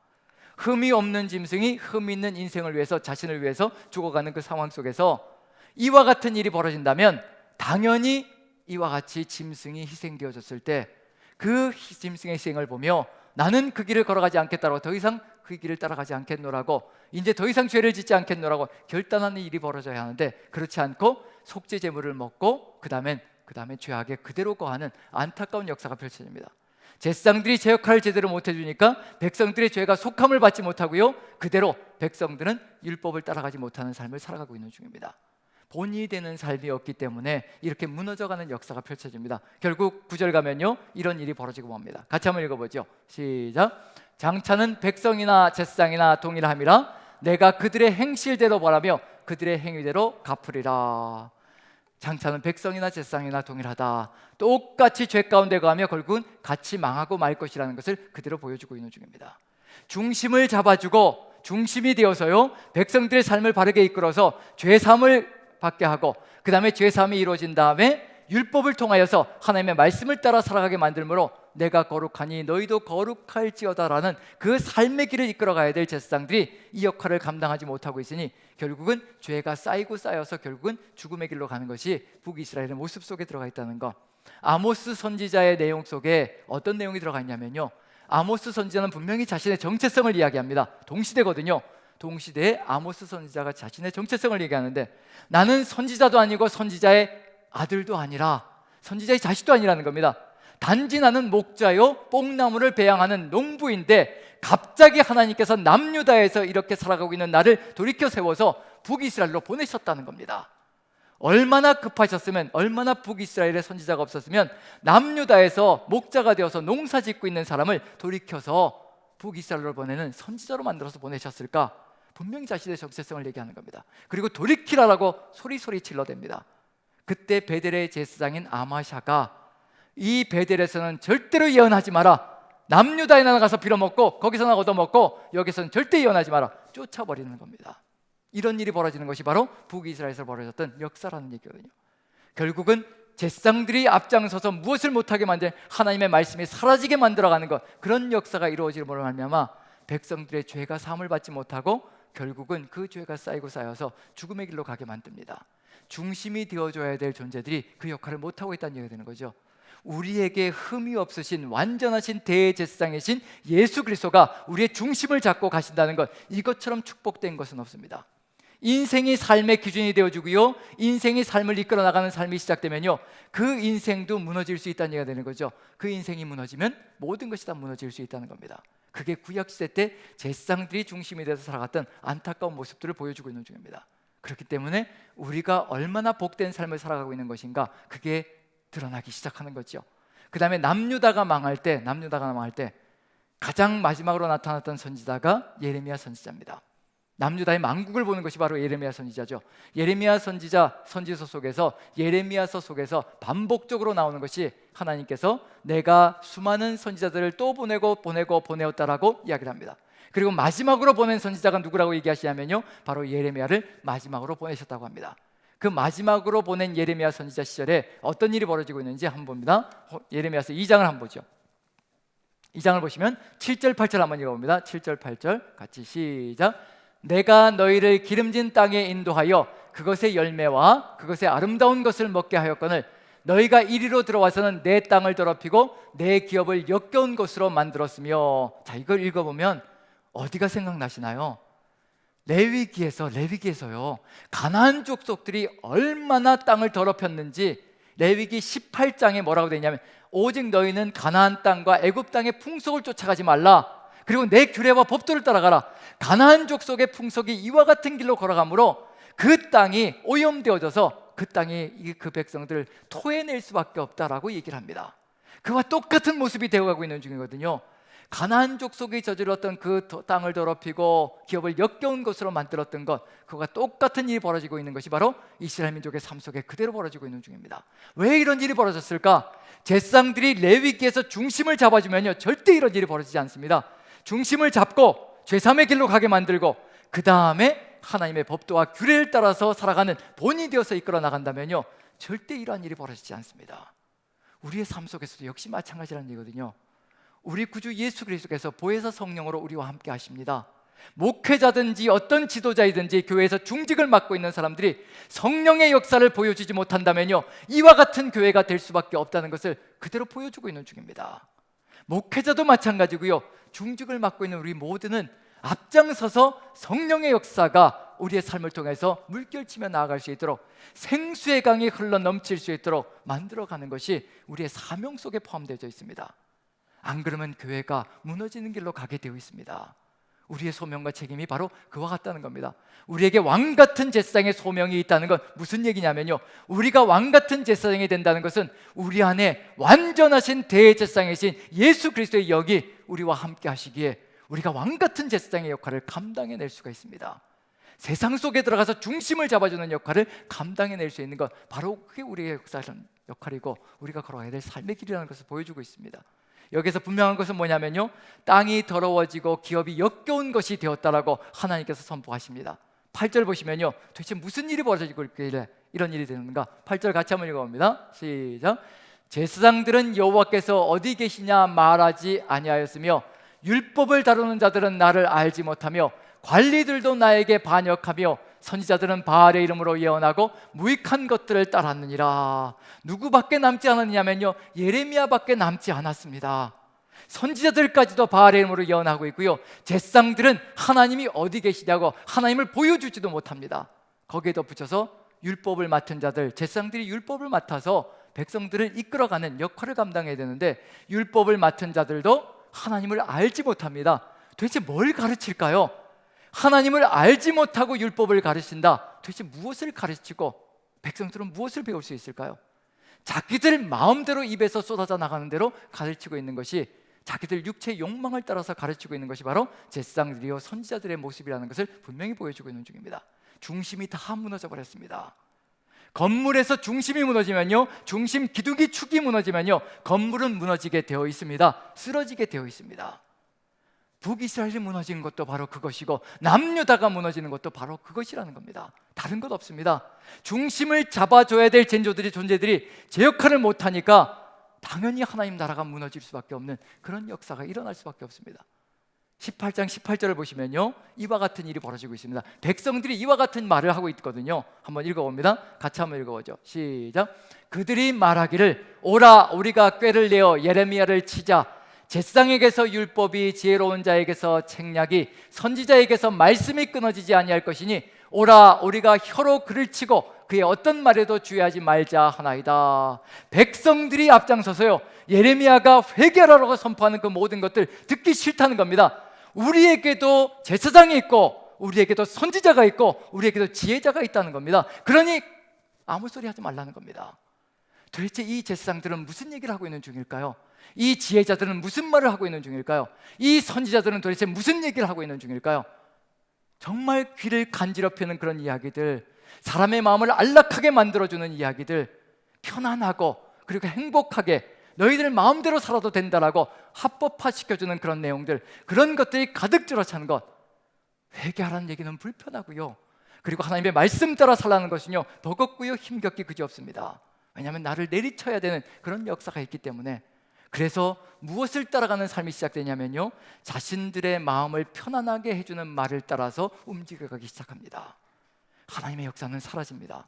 흠이 없는 짐승이 흠 있는 인생을 위해서, 자신을 위해서 죽어가는 그 상황 속에서 이와 같은 일이 벌어진다면 당연히 이와 같이 짐승이 희생되어졌을 때 그 짐승의 희생을 보며 나는 그 길을 걸어가지 않겠다고, 더 이상 그 길을 따라가지 않겠노라고, 이제 더 이상 죄를 짓지 않겠노라고 결단하는 일이 벌어져야 하는데 그렇지 않고 속죄 제물을 먹고 그 다음에 죄악에 그대로 거하는 안타까운 역사가 펼쳐집니다. 제사장들이 제 역할을 제대로 못해주니까 백성들의 죄가 속함을 받지 못하고요, 그대로 백성들은 율법을 따라가지 못하는 삶을 살아가고 있는 중입니다. 본이 되는 삶이었기 때문에 이렇게 무너져가는 역사가 펼쳐집니다. 결국 9절 가면요, 이런 일이 벌어지고 맙니다. 같이 한번 읽어보죠. 시작. 장차는 백성이나 제사장이나 동일함이라 내가 그들의 행실대로 벌하며 그들의 행위대로 갚으리라. 장차는 백성이나 제사장이나 동일하다. 똑같이 죄 가운데 거하며 결국은 같이 망하고 말 것이라는 것을 그대로 보여주고 있는 중입니다. 중심을 잡아주고 중심이 되어서요, 백성들의 삶을 바르게 이끌어서 죄사함을 받게 하고, 그 다음에 죄사함이 이루어진 다음에 율법을 통하여서 하나님의 말씀을 따라 살아가게 만들므로 내가 거룩하니 너희도 거룩할지어다라는 그 삶의 길을 이끌어가야 될 제사장들이 이 역할을 감당하지 못하고 있으니 결국은 죄가 쌓이고 쌓여서 결국은 죽음의 길로 가는 것이 북이스라엘의 모습 속에 들어가 있다는 것. 아모스 선지자의 내용 속에 어떤 내용이 들어가 있냐면요, 아모스 선지자는 분명히 자신의 정체성을 이야기합니다. 동시대거든요. 동시대에 아모스 선지자가 자신의 정체성을 얘기하는데, 나는 선지자도 아니고 선지자의 아들도 아니라 선지자의 자식도 아니라는 겁니다. 단지 나는 목자요 뽕나무를 배양하는 농부인데 갑자기 하나님께서 남유다에서 이렇게 살아가고 있는 나를 돌이켜 세워서 북이스라엘로 보내셨다는 겁니다. 얼마나 급하셨으면, 얼마나 북이스라엘의 선지자가 없었으면 남유다에서 목자가 되어서 농사 짓고 있는 사람을 돌이켜서 북이스라엘로 보내는 선지자로 만들어서 보내셨을까? 분명히 자신의 정체성을 얘기하는 겁니다. 그리고 돌이키라라고 소리소리 질러댑니다. 그때 베델의 제사장인 아마샤가 이 베델에서는 절대로 예언하지 마라, 남유다에 나가서 빌어먹고 거기서나 얻어먹고 여기서는 절대 예언하지 마라, 쫓아버리는 겁니다. 이런 일이 벌어지는 것이 바로 북이스라엘에서 벌어졌던 역사라는 얘기거든요. 결국은 제사장들이 앞장서서 무엇을 못하게 만든 하나님의 말씀이 사라지게 만들어가는 것, 그런 역사가 이루어지므로 말미암아 백성들의 죄가 사함을 받지 못하고 결국은 그 죄가 쌓이고 쌓여서 죽음의 길로 가게 만듭니다. 중심이 되어줘야 될 존재들이 그 역할을 못하고 있다는 얘기가 되는 거죠. 우리에게 흠이 없으신 완전하신 대제사장이신 예수 그리스도가 우리의 중심을 잡고 가신다는 것, 이것처럼 축복된 것은 없습니다. 인생이 삶의 기준이 되어주고요, 인생이 삶을 이끌어 나가는 삶이 시작되면요, 그 인생도 무너질 수 있다는 얘기가 되는 거죠. 그 인생이 무너지면 모든 것이 다 무너질 수 있다는 겁니다. 그게 구약시대 때 제사장들이 중심이 돼서 살아갔던 안타까운 모습들을 보여주고 있는 중입니다. 그렇기 때문에 우리가 얼마나 복된 삶을 살아가고 있는 것인가, 그게 드러나기 시작하는 거죠. 그 다음에 남유다가 망할 때 가장 마지막으로 나타났던 선지자가 예레미야 선지자입니다. 남유다의 망국을 보는 것이 바로 예레미야 선지자죠. 예레미야 선지자 선지서 속에서, 예레미야서 속에서 반복적으로 나오는 것이 하나님께서 내가 수많은 선지자들을 또 보내었다라고 이야기를 합니다. 그리고 마지막으로 보낸 선지자가 누구라고 얘기하시냐면요, 바로 예레미야를 마지막으로 보내셨다고 합니다. 그 마지막으로 보낸 예레미야 선지자 시절에 어떤 일이 벌어지고 있는지 한번 봅니다. 예레미야서 2장을 한번 보죠. 2장을 보시면 7절 8절 한번 읽어봅니다. 7절 8절 같이 시작. 내가 너희를 기름진 땅에 인도하여 그것의 열매와 그것의 아름다운 것을 먹게 하였거늘 너희가 이리로 들어와서는 내 땅을 더럽히고 내 기업을 역겨운 것으로 만들었으며. 자, 이걸 읽어보면 어디가 생각나시나요? 레위기에서요, 가나안 족속들이 얼마나 땅을 더럽혔는지 레위기 18장에 뭐라고 되어 있냐면, 오직 너희는 가나안 땅과 애굽 땅의 풍속을 쫓아가지 말라, 그리고 내 규례와 법도를 따라가라. 가나안 족속의 풍속이 이와 같은 길로 걸어가므로 그 땅이 오염되어져서 그 땅이 그 백성들을 토해낼 수밖에 없다라고 얘기를 합니다. 그와 똑같은 모습이 되어가고 있는 중이거든요. 가나안 족속이 저질렀던 그 땅을 더럽히고 기업을 역겨운 것으로 만들었던 것, 그와 똑같은 일이 벌어지고 있는 것이 바로 이스라엘 민족의 삶 속에 그대로 벌어지고 있는 중입니다. 왜 이런 일이 벌어졌을까? 제사장들이 레위기에서 중심을 잡아주면요, 절대 이런 일이 벌어지지 않습니다. 중심을 잡고 죄사함의 길로 가게 만들고 그 다음에 하나님의 법도와 규례를 따라서 살아가는 본이 되어서 이끌어 나간다면요, 절대 이러한 일이 벌어지지 않습니다. 우리의 삶 속에서도 역시 마찬가지라는 얘기거든요. 우리 구주 예수 그리스도께서 보혜사 성령으로 우리와 함께 하십니다. 목회자든지 어떤 지도자이든지 교회에서 중직을 맡고 있는 사람들이 성령의 역사를 보여주지 못한다면요, 이와 같은 교회가 될 수밖에 없다는 것을 그대로 보여주고 있는 중입니다. 목회자도 마찬가지고요, 중직을 맡고 있는 우리 모두는 앞장서서 성령의 역사가 우리의 삶을 통해서 물결치며 나아갈 수 있도록, 생수의 강이 흘러 넘칠 수 있도록 만들어가는 것이 우리의 사명 속에 포함되어 있습니다. 안 그러면 교회가 무너지는 길로 가게 되어 있습니다. 우리의 소명과 책임이 바로 그와 같다는 겁니다. 우리에게 왕같은 제사장의 소명이 있다는 건 무슨 얘기냐면요, 우리가 왕같은 제사장이 된다는 것은 우리 안에 완전하신 대제사장이신 예수 그리스도의 영이 우리와 함께 하시기에 우리가 왕같은 제사장의 역할을 감당해낼 수가 있습니다. 세상 속에 들어가서 중심을 잡아주는 역할을 감당해낼 수 있는 것, 바로 그게 우리의 역할이고 우리가 걸어가야 될 삶의 길이라는 것을 보여주고 있습니다. 여기서 분명한 것은 뭐냐면요, 땅이 더러워지고 기업이 역겨운 것이 되었다라고 하나님께서 선포하십니다. 8절 보시면요, 도대체 무슨 일이 벌어지고 있길래 이런 일이 되는가? 8절 같이 한번 읽어봅니다. 시작. 제사장들은 여호와께서 어디 계시냐 말하지 아니하였으며 율법을 다루는 자들은 나를 알지 못하며 관리들도 나에게 반역하며 선지자들은 바알의 이름으로 예언하고 무익한 것들을 따랐느니라. 누구밖에 남지 않았냐면요, 예레미야밖에 남지 않았습니다. 선지자들까지도 바알의 이름으로 예언하고 있고요, 제사장들은 하나님이 어디 계시냐고 하나님을 보여주지도 못합니다. 거기에 덧붙여서 율법을 맡은 자들, 제사장들이 율법을 맡아서 백성들을 이끌어가는 역할을 감당해야 되는데 율법을 맡은 자들도 하나님을 알지 못합니다. 도대체 뭘 가르칠까요? 하나님을 알지 못하고 율법을 가르친다. 도대체 무엇을 가르치고 백성들은 무엇을 배울 수 있을까요? 자기들 마음대로 입에서 쏟아져 나가는 대로 가르치고 있는 것이, 자기들 육체의 욕망을 따라서 가르치고 있는 것이 바로 제사장들이요 선지자들의 모습이라는 것을 분명히 보여주고 있는 중입니다. 중심이 다 무너져 버렸습니다. 건물에서 중심이 무너지면요, 중심 기둥이 축이 무너지면요, 건물은 무너지게 되어 있습니다. 쓰러지게 되어 있습니다. 북이스라엘이 무너진 것도 바로 그것이고 남유다가 무너지는 것도 바로 그것이라는 겁니다. 다른 것 없습니다. 중심을 잡아줘야 될 존재들이 제 역할을 못하니까 당연히 하나님 나라가 무너질 수밖에 없는 그런 역사가 일어날 수밖에 없습니다. 18장 18절을 보시면요, 이와 같은 일이 벌어지고 있습니다. 백성들이 이와 같은 말을 하고 있거든요. 한번 읽어봅니다. 같이 한번 읽어보죠. 시작. 그들이 말하기를 오라 우리가 꾀를 내어 예레미야를 치자. 제사장에게서 율법이, 지혜로운 자에게서 책략이, 선지자에게서 말씀이 끊어지지 아니할 것이니 오라 우리가 혀로 그를 치고 그의 어떤 말에도 주의하지 말자 하나이다. 백성들이 앞장서서요, 예레미야가 회개하라고 선포하는 그 모든 것들 듣기 싫다는 겁니다. 우리에게도 제사장이 있고 우리에게도 선지자가 있고 우리에게도 지혜자가 있다는 겁니다. 그러니 아무 소리 하지 말라는 겁니다. 도대체 이 제사장들은 무슨 얘기를 하고 있는 중일까요? 이 지혜자들은 무슨 말을 하고 있는 중일까요? 이 선지자들은 도대체 무슨 얘기를 하고 있는 중일까요? 정말 귀를 간지럽히는 그런 이야기들, 사람의 마음을 안락하게 만들어주는 이야기들, 편안하고 그리고 행복하게 너희들 마음대로 살아도 된다라고 합법화시켜주는 그런 내용들, 그런 것들이 가득 들어찬 것. 회개하라는 얘기는 불편하고요, 그리고 하나님의 말씀 따라 살라는 것은요 버겁고요 힘겹기 그지없습니다. 왜냐하면 나를 내리쳐야 되는 그런 역사가 있기 때문에. 그래서 무엇을 따라가는 삶이 시작되냐면요, 자신들의 마음을 편안하게 해주는 말을 따라서 움직여가기 시작합니다. 하나님의 역사는 사라집니다.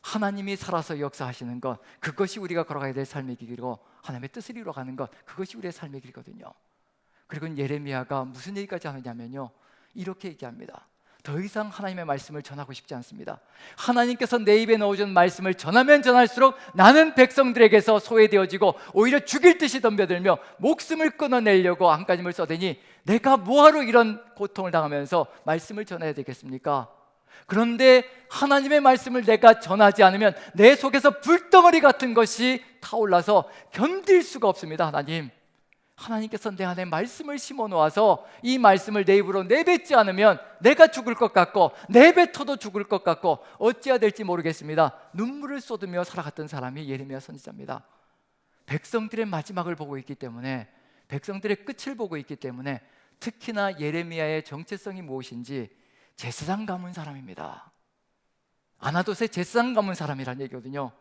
하나님이 살아서 역사하시는 것, 그것이 우리가 걸어가야 될 삶의 길이고 하나님의 뜻을 이루어가는 것, 그것이 우리의 삶의 길이거든요. 그리고 예레미야가 무슨 얘기까지 하느냐면요, 이렇게 얘기합니다. 더 이상 하나님의 말씀을 전하고 싶지 않습니다. 하나님께서 내 입에 넣어준 말씀을 전하면 전할수록 나는 백성들에게서 소외되어지고 오히려 죽일 듯이 덤벼들며 목숨을 끊어내려고 안간힘을 써대니 내가 뭐하러 이런 고통을 당하면서 말씀을 전해야 되겠습니까? 그런데 하나님의 말씀을 내가 전하지 않으면 내 속에서 불덩어리 같은 것이 타올라서 견딜 수가 없습니다. 하나님께서 내 안에 말씀을 심어 놓아서 이 말씀을 내 입으로 내뱉지 않으면 내가 죽을 것 같고 내뱉어도 죽을 것 같고 어찌해야 될지 모르겠습니다. 눈물을 쏟으며 살아갔던 사람이 예레미야 선지자입니다. 백성들의 마지막을 보고 있기 때문에, 백성들의 끝을 보고 있기 때문에 특히나 예레미야의 정체성이 무엇인지 제사장 가문 사람입니다. 아나돗의 제사장 가문 사람이라는 얘기거든요.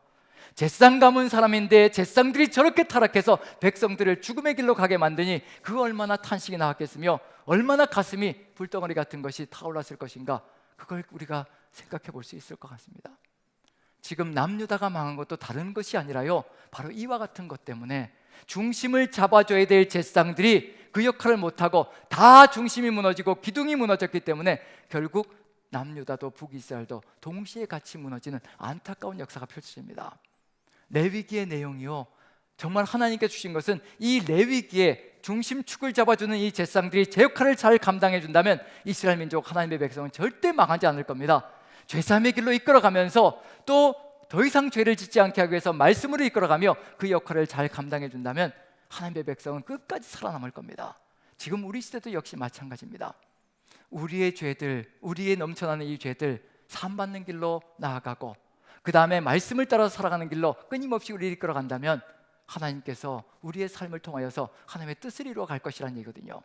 제사장 가문 사람인데 제사장들이 저렇게 타락해서 백성들을 죽음의 길로 가게 만드니 그 얼마나 탄식이 나왔겠으며 얼마나 가슴이 불덩어리 같은 것이 타올랐을 것인가, 그걸 우리가 생각해 볼 수 있을 것 같습니다. 지금 남유다가 망한 것도 다른 것이 아니라요, 바로 이와 같은 것 때문에 중심을 잡아줘야 될 제사장들이 그 역할을 못하고 다 중심이 무너지고 기둥이 무너졌기 때문에 결국 남유다도 북이스라엘도 동시에 같이 무너지는 안타까운 역사가 펼쳐집니다. 레위기의 내용이요, 정말 하나님께 주신 것은 이 레위기에 중심축을 잡아주는 이 제사장들이 제 역할을 잘 감당해 준다면 이스라엘 민족 하나님의 백성은 절대 망하지 않을 겁니다. 죄사함의 길로 이끌어가면서 또 더 이상 죄를 짓지 않게 하기 위해서 말씀으로 이끌어가며 그 역할을 잘 감당해 준다면 하나님의 백성은 끝까지 살아남을 겁니다. 지금 우리 시대도 역시 마찬가지입니다. 우리의 죄들, 우리의 넘쳐나는 이 죄들 사함받는 길로 나아가고 그 다음에 말씀을 따라서 살아가는 길로 끊임없이 우리를 이끌어간다면 하나님께서 우리의 삶을 통하여서 하나님의 뜻을 이루어 갈 것이라는 얘기거든요.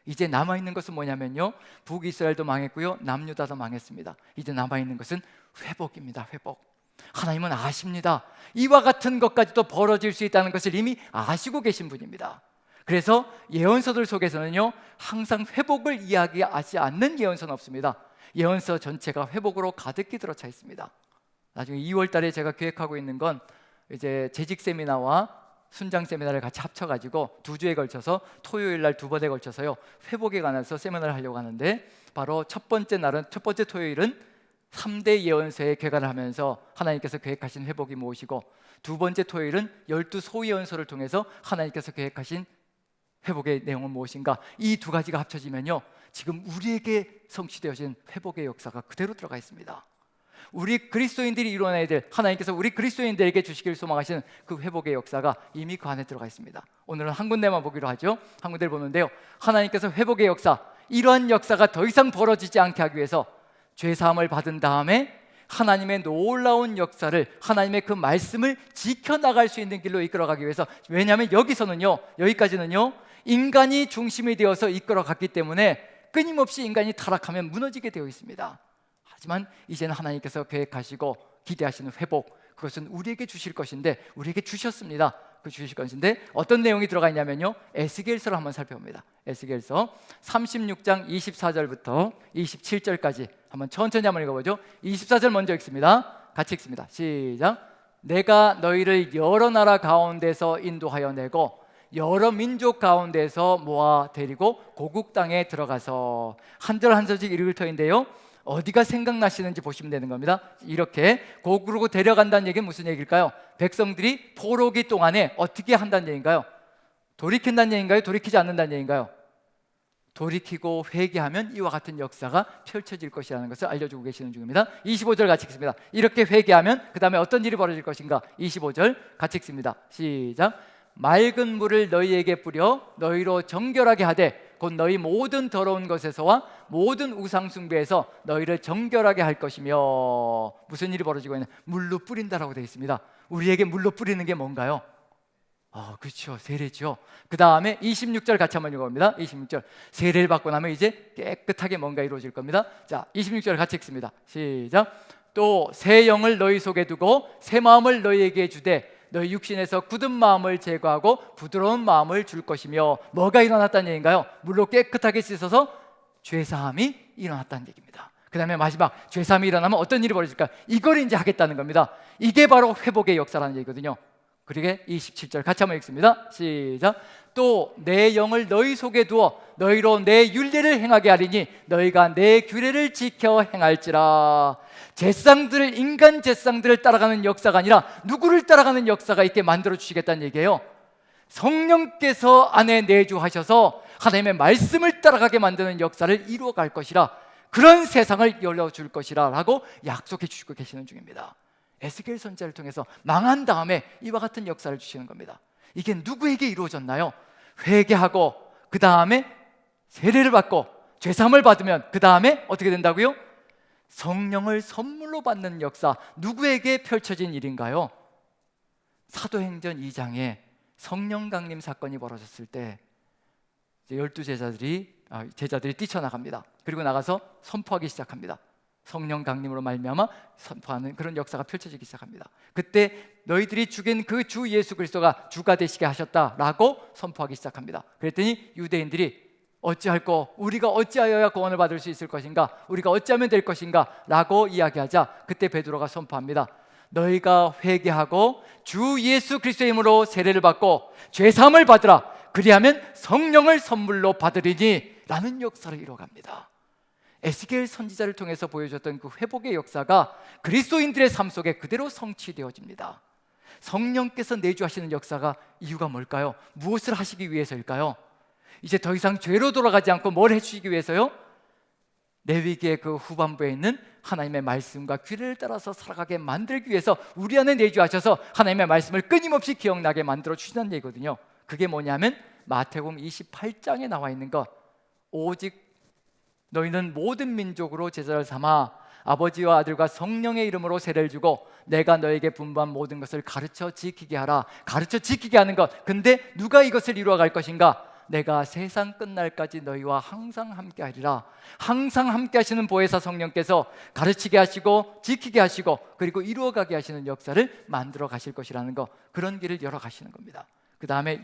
이제 남아있는 것은 뭐냐면요, 북이스라엘도 망했고요, 남유다도 망했습니다. 이제 남아있는 것은 회복입니다. 회복. 하나님은 아십니다. 이와 같은 것까지도 벌어질 수 있다는 것을 이미 아시고 계신 분입니다. 그래서 예언서들 속에서는요, 항상 회복을 이야기하지 않는 예언서는 없습니다. 예언서 전체가 회복으로 가득히 들어차 있습니다. 나중에 2월 달에 제가 계획하고 있는 건 이제 재직 세미나와 순장 세미나를 같이 합쳐가지고 2주에 걸쳐서 토요일 날 2번에 걸쳐서요, 회복에 관해서 세미나를 하려고 하는데, 바로 첫 번째 토요일은 3대 예언서의 개관을 하면서 하나님께서 계획하신 회복이 무엇이고, 두 번째 토요일은 12 소예언서를 통해서 하나님께서 계획하신 회복의 내용은 무엇인가. 이 두 가지가 합쳐지면요, 지금 우리에게 성취되어진 회복의 역사가 그대로 들어가 있습니다. 우리 그리스도인들이 이루어내야 될, 하나님께서 우리 그리스도인들에게 주시길 소망하시는 그 회복의 역사가 이미 그 안에 들어가 있습니다. 오늘은 한 군데만 보기로 하죠. 한 군데를 보는데요, 하나님께서 회복의 역사, 이러한 역사가 더 이상 벌어지지 않게 하기 위해서 죄사함을 받은 다음에 하나님의 놀라운 역사를, 하나님의 그 말씀을 지켜나갈 수 있는 길로 이끌어가기 위해서, 왜냐하면 여기까지는요 인간이 중심이 되어서 이끌어갔기 때문에 끊임없이 인간이 타락하면 무너지게 되어 있습니다. 하지만 이제는 하나님께서 계획하시고 기대하시는 회복, 그것은 우리에게 주실 것인데, 우리에게 주셨습니다. 그 주실 것인데 어떤 내용이 들어가 있냐면요, 에스겔서를 한번 살펴봅니다. 에스겔서 36장 24절부터 27절까지 한번 천천히 한번 읽어보죠. 24절 먼저 읽습니다. 같이 읽습니다. 시작. 내가 너희를 여러 나라 가운데서 인도하여 내고 여러 민족 가운데서 모아 데리고 고국 땅에 들어가서, 한 절 한 절씩 읽을 터인데요, 어디가 생각나시는지 보시면 되는 겁니다. 이렇게 고국으로 데려간다는 얘기는 무슨 얘기일까요? 백성들이 포로기 동안에 어떻게 한다는 얘기인가요? 돌이킨다는 얘기인가요? 돌이키지 않는다는 얘기인가요? 돌이키고 회개하면 이와 같은 역사가 펼쳐질 것이라는 것을 알려주고 계시는 중입니다. 25절 같이 읽습니다. 이렇게 회개하면 그 다음에 어떤 일이 벌어질 것인가. 25절 같이 읽습니다. 시작. 맑은 물을 너희에게 뿌려 너희로 정결하게 하되, 곧 너희 모든 더러운 것에서와 모든 우상 숭배에서 너희를 정결하게 할 것이며. 무슨 일이 벌어지고 있냐? 물로 뿌린다라고 되어 있습니다. 우리에게 물로 뿌리는 게 뭔가요? 그렇죠, 세례죠. 그 다음에 26절 같이 한번 읽어봅니다. 26절. 세례를 받고 나면 이제 깨끗하게 뭔가 이루어질 겁니다. 자, 26절 같이 읽습니다. 시작. 또 새 영을 너희 속에 두고 새 마음을 너희에게 주되 너희 육신에서 굳은 마음을 제거하고 부드러운 마음을 줄 것이며. 뭐가 일어났다는 얘기인가요? 물로 깨끗하게 씻어서 죄사함이 일어났다는 얘기입니다. 그 다음에 마지막, 죄사함이 일어나면 어떤 일이 벌어질까? 이걸 이제 하겠다는 겁니다. 이게 바로 회복의 역사라는 얘기거든요. 그러게 27절 같이 한번 읽습니다. 시작. 또 내 영을 너희 속에 두어 너희로 내 율례를 행하게 하리니 너희가 내 규례를 지켜 행할지라. 제사장들을, 인간 제사장들을 따라가는 역사가 아니라 누구를 따라가는 역사가 있게 만들어 주시겠다는 얘기예요. 성령께서 안에 내주하셔서 하나님의 말씀을 따라가게 만드는 역사를 이루어 갈 것이라, 그런 세상을 열어줄 것이라 라고 약속해 주시고 계시는 중입니다. 에스겔 선지자를 통해서 망한 다음에 이와 같은 역사를 주시는 겁니다. 이게 누구에게 이루어졌나요? 회개하고 그 다음에 세례를 받고 죄사함을 받으면 그 다음에 어떻게 된다고요? 성령을 선물로 받는 역사. 누구에게 펼쳐진 일인가요? 사도행전 2장에 성령 강림 사건이 벌어졌을 때 12 제자들이 뛰쳐나갑니다. 그리고 나가서 선포하기 시작합니다. 성령 강림으로 말미암아 선포하는 그런 역사가 펼쳐지기 시작합니다. 그때 너희들이 죽인 그 주 예수 그리스도가 주가 되시게 하셨다라고 선포하기 시작합니다. 그랬더니 유대인들이 어찌할꼬, 우리가 어찌하여야 구원을 받을 수 있을 것인가, 우리가 어찌하면 될 것인가 라고 이야기하자, 그때 베드로가 선포합니다. 너희가 회개하고 주 예수 그리스도의 이름으로 세례를 받고 죄사함을 받으라. 그리하면 성령을 선물로 받으리니 라는 역사를 이뤄갑니다. 에스겔 선지자를 통해서 보여줬던 그 회복의 역사가 그리스도인들의 삶 속에 그대로 성취되어집니다. 성령께서 내주하시는 역사가 이유가 뭘까요? 무엇을 하시기 위해서일까요? 이제 더 이상 죄로 돌아가지 않고 뭘 해주시기 위해서요? 레위기의 그 후반부에 있는 하나님의 말씀과 규례를 따라서 살아가게 만들기 위해서 우리 안에 내주하셔서 하나님의 말씀을 끊임없이 기억나게 만들어 주시는 얘기거든요. 그게 뭐냐면 마태복음 28장에 나와 있는 것, 오직 너희는 모든 민족으로 제자를 삼아 아버지와 아들과 성령의 이름으로 세례를 주고 내가 너에게 분부한 모든 것을 가르쳐 지키게 하라. 가르쳐 지키게 하는 것. 근데 누가 이것을 이루어갈 것인가? 내가 세상 끝날까지 너희와 항상 함께 하리라. 항상 함께 하시는 보혜사 성령께서 가르치게 하시고 지키게 하시고 그리고 이루어가게 하시는 역사를 만들어 가실 것이라는 것, 그런 길을 열어 가시는 겁니다. 그 다음에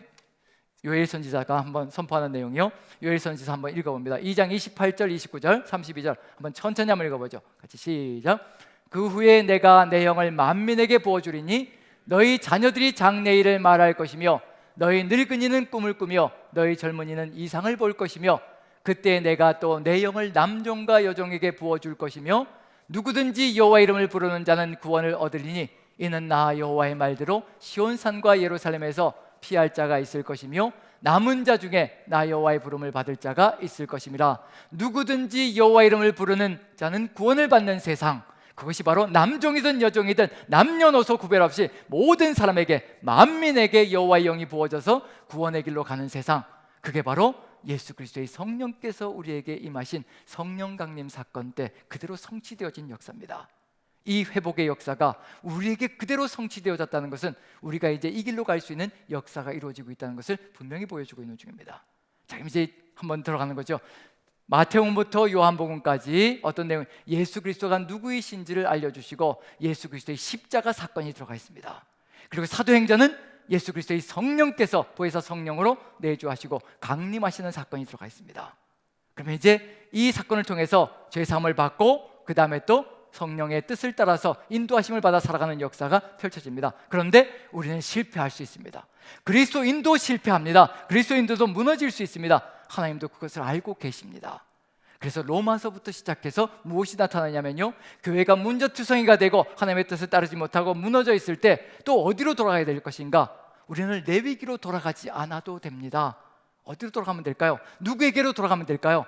요엘 선지자가 한번 선포하는 내용이요, 요엘 선지자 한번 읽어봅니다. 2장 28절, 29절, 32절 한번 천천히 한번 읽어보죠. 같이 시작. 그 후에 내가 내 영을 만민에게 부어주리니 너희 자녀들이 장래일을 말할 것이며 너희 늙은이는 꿈을 꾸며 너희 젊은이는 이상을 볼 것이며 그때 내가 또 내 영을 남종과 여종에게 부어줄 것이며 누구든지 여호와 이름을 부르는 자는 구원을 얻으리니 이는 나 여호와의 말대로 시온산과 예루살렘에서 피할 자가 있을 것이며 남은 자 중에 나 여호와의 부름을 받을 자가 있을 것임이라. 누구든지 여호와 이름을 부르는 자는 구원을 받는 세상, 그것이 바로 남종이든 여종이든 남녀노소 구별 없이 모든 사람에게, 만민에게 여호와의 영이 부어져서 구원의 길로 가는 세상, 그게 바로 예수 그리스도의 성령께서 우리에게 임하신 성령 강림 사건 때 그대로 성취되어진 역사입니다. 이 회복의 역사가 우리에게 그대로 성취되어졌다는 것은 우리가 이제 이 길로 갈 수 있는 역사가 이루어지고 있다는 것을 분명히 보여주고 있는 중입니다. 자, 그럼 이제 한번 들어가는 거죠. 마태복음부터 요한복음까지 어떤 내용, 예수 그리스도가 누구이신지를 알려주시고 예수 그리스도의 십자가 사건이 들어가 있습니다. 그리고 사도행전은 예수 그리스도의 성령께서 보혜사 성령으로 내주하시고 강림하시는 사건이 들어가 있습니다. 그러면 이제 이 사건을 통해서 죄사함을 받고 그 다음에 또 성령의 뜻을 따라서 인도하심을 받아 살아가는 역사가 펼쳐집니다. 그런데 우리는 실패할 수 있습니다. 그리스도인도 실패합니다. 그리스도인도도 무너질 수 있습니다. 하나님도 그것을 알고 계십니다. 그래서 로마서부터 시작해서 무엇이 나타나냐면요, 교회가 문제투성이가 되고 하나님의 뜻을 따르지 못하고 무너져 있을 때 또 어디로 돌아가야 될 것인가? 우리는 레위기로 돌아가지 않아도 됩니다. 어디로 돌아가면 될까요? 누구에게로 돌아가면 될까요?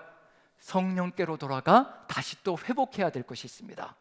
성령께로 돌아가 다시 또 회복해야 될 것이 있습니다.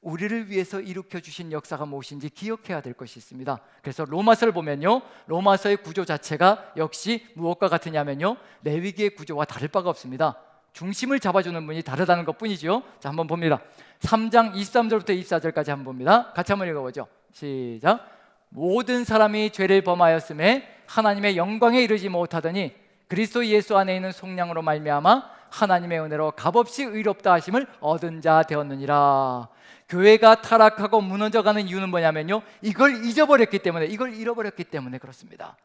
우리를 위해서 일으켜 주신 역사가 무엇인지 기억해야 될 것이 있습니다. 그래서 로마서를 보면요, 로마서의 구조 자체가 역시 무엇과 같으냐면요, 레위기의 구조와 다를 바가 없습니다. 중심을 잡아주는 분이 다르다는 것 뿐이죠. 자, 한번 봅니다. 3장 23절부터 24절까지 한번 봅니다. 같이 한번 읽어보죠. 시작. 모든 사람이 죄를 범하였음에 하나님의 영광에 이르지 못하더니 그리스도 예수 안에 있는 속량으로 말미암아 하나님의 은혜로 값없이 의롭다 하심을 얻은 자 되었느니라. 교회가 타락하고 무너져가는 이유는 뭐냐면요, 이걸 잊어버렸기 때문에, 이걸 잃어버렸기 때문에 그렇습니다.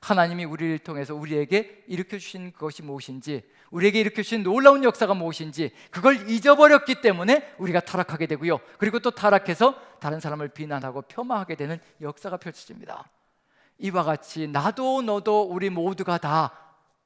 하나님이 우리를 통해서 우리에게 일으켜 주신 것이 무엇인지, 우리에게 일으켜 주신 놀라운 역사가 무엇인지 그걸 잊어버렸기 때문에 우리가 타락하게 되고요, 그리고 또 타락해서 다른 사람을 비난하고 폄하하게 되는 역사가 펼쳐집니다. 이와 같이 나도 너도 우리 모두가 다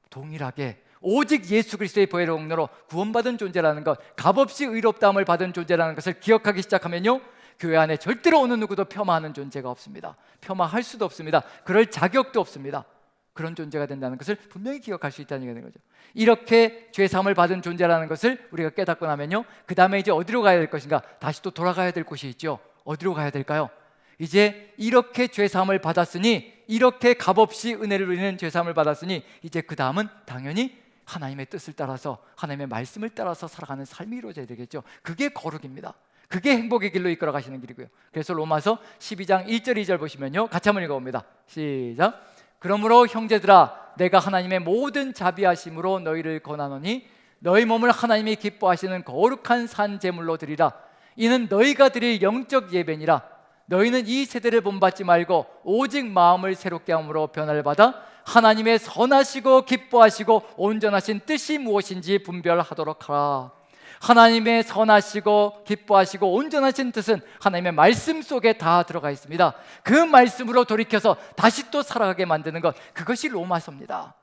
동일하게 오직 예수 그리스도의 보혈의 공로로 구원받은 존재라는 것, 값없이 의롭다함을 받은 존재라는 것을 기억하기 시작하면요, 교회 안에 절대로 어느 누구도 폄하하는 존재가 없습니다. 폄하할 수도 없습니다. 그럴 자격도 없습니다. 그런 존재가 된다는 것을 분명히 기억할 수 있다는 얘기가 되는 거죠. 이렇게 죄사함을 받은 존재라는 것을 우리가 깨닫고 나면요, 그 다음에 이제 어디로 가야 될 것인가? 다시 또 돌아가야 될 곳이 있죠. 어디로 가야 될까요? 이제 이렇게 죄사함을 받았으니, 이렇게 값없이 은혜를 누리는 죄사함을 받았으니 이제 그 다음은 당연히 하나님의 뜻을 따라서, 하나님의 말씀을 따라서 살아가는 삶이 이루어져야 되겠죠. 그게 거룩입니다. 그게 행복의 길로 이끌어 가시는 길이고요. 그래서 로마서 12장 1절 2절 보시면요, 같이 한번 읽어봅니다. 시작. 그러므로 형제들아, 내가 하나님의 모든 자비하심으로 너희를 권하노니 너희 몸을 하나님이 기뻐하시는 거룩한 산 제물로 드리라. 이는 너희가 드릴 영적 예배니라. 너희는 이 세대를 본받지 말고 오직 마음을 새롭게 함으로 변화를 받아 하나님의 선하시고 기뻐하시고 온전하신 뜻이 무엇인지 분별하도록 하라. 하나님의 선하시고 기뻐하시고 온전하신 뜻은 하나님의 말씀 속에 다 들어가 있습니다. 그 말씀으로 돌이켜서 다시 또 살아가게 만드는 것, 그것이 로마서입니다.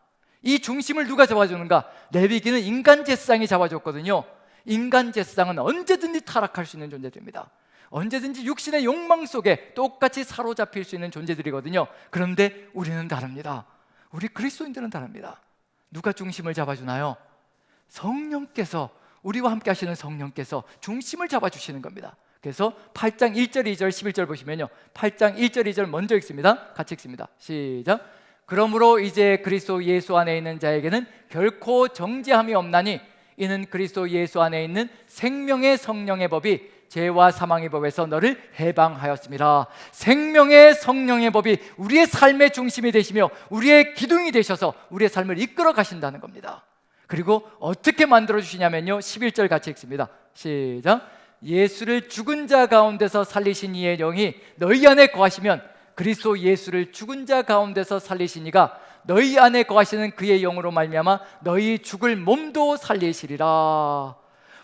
이 중심을 누가 잡아주는가? 레위기는 인간 제사장이 잡아줬거든요. 인간 제사장은 언제든지 타락할 수 있는 존재들입니다. 언제든지 육신의 욕망 속에 똑같이 사로잡힐 수 있는 존재들이거든요. 그런데 우리는 다릅니다. 우리 그리스도인들은 다릅니다. 누가 중심을 잡아주나요? 성령께서, 우리와 함께 하시는 성령께서 중심을 잡아주시는 겁니다. 그래서 8장 1절, 2절, 11절 보시면요, 8장 1절, 2절 먼저 읽습니다. 같이 읽습니다. 시작. 그러므로 이제 그리스도 예수 안에 있는 자에게는 결코 정죄함이 없나니 이는 그리스도 예수 안에 있는 생명의 성령의 법이 죄와 사망의 법에서 너를 해방하였습니다. 생명의 성령의 법이 우리의 삶의 중심이 되시며 우리의 기둥이 되셔서 우리의 삶을 이끌어 가신다는 겁니다. 그리고 어떻게 만들어 주시냐면요, 11절 같이 읽습니다. 시작. 예수를 죽은 자 가운데서 살리신 이의 영이 너희 안에 거하시면 그리스도 예수를 죽은 자 가운데서 살리신 이가 너희 안에 거하시는 그의 영으로 말미암아 너희 죽을 몸도 살리시리라.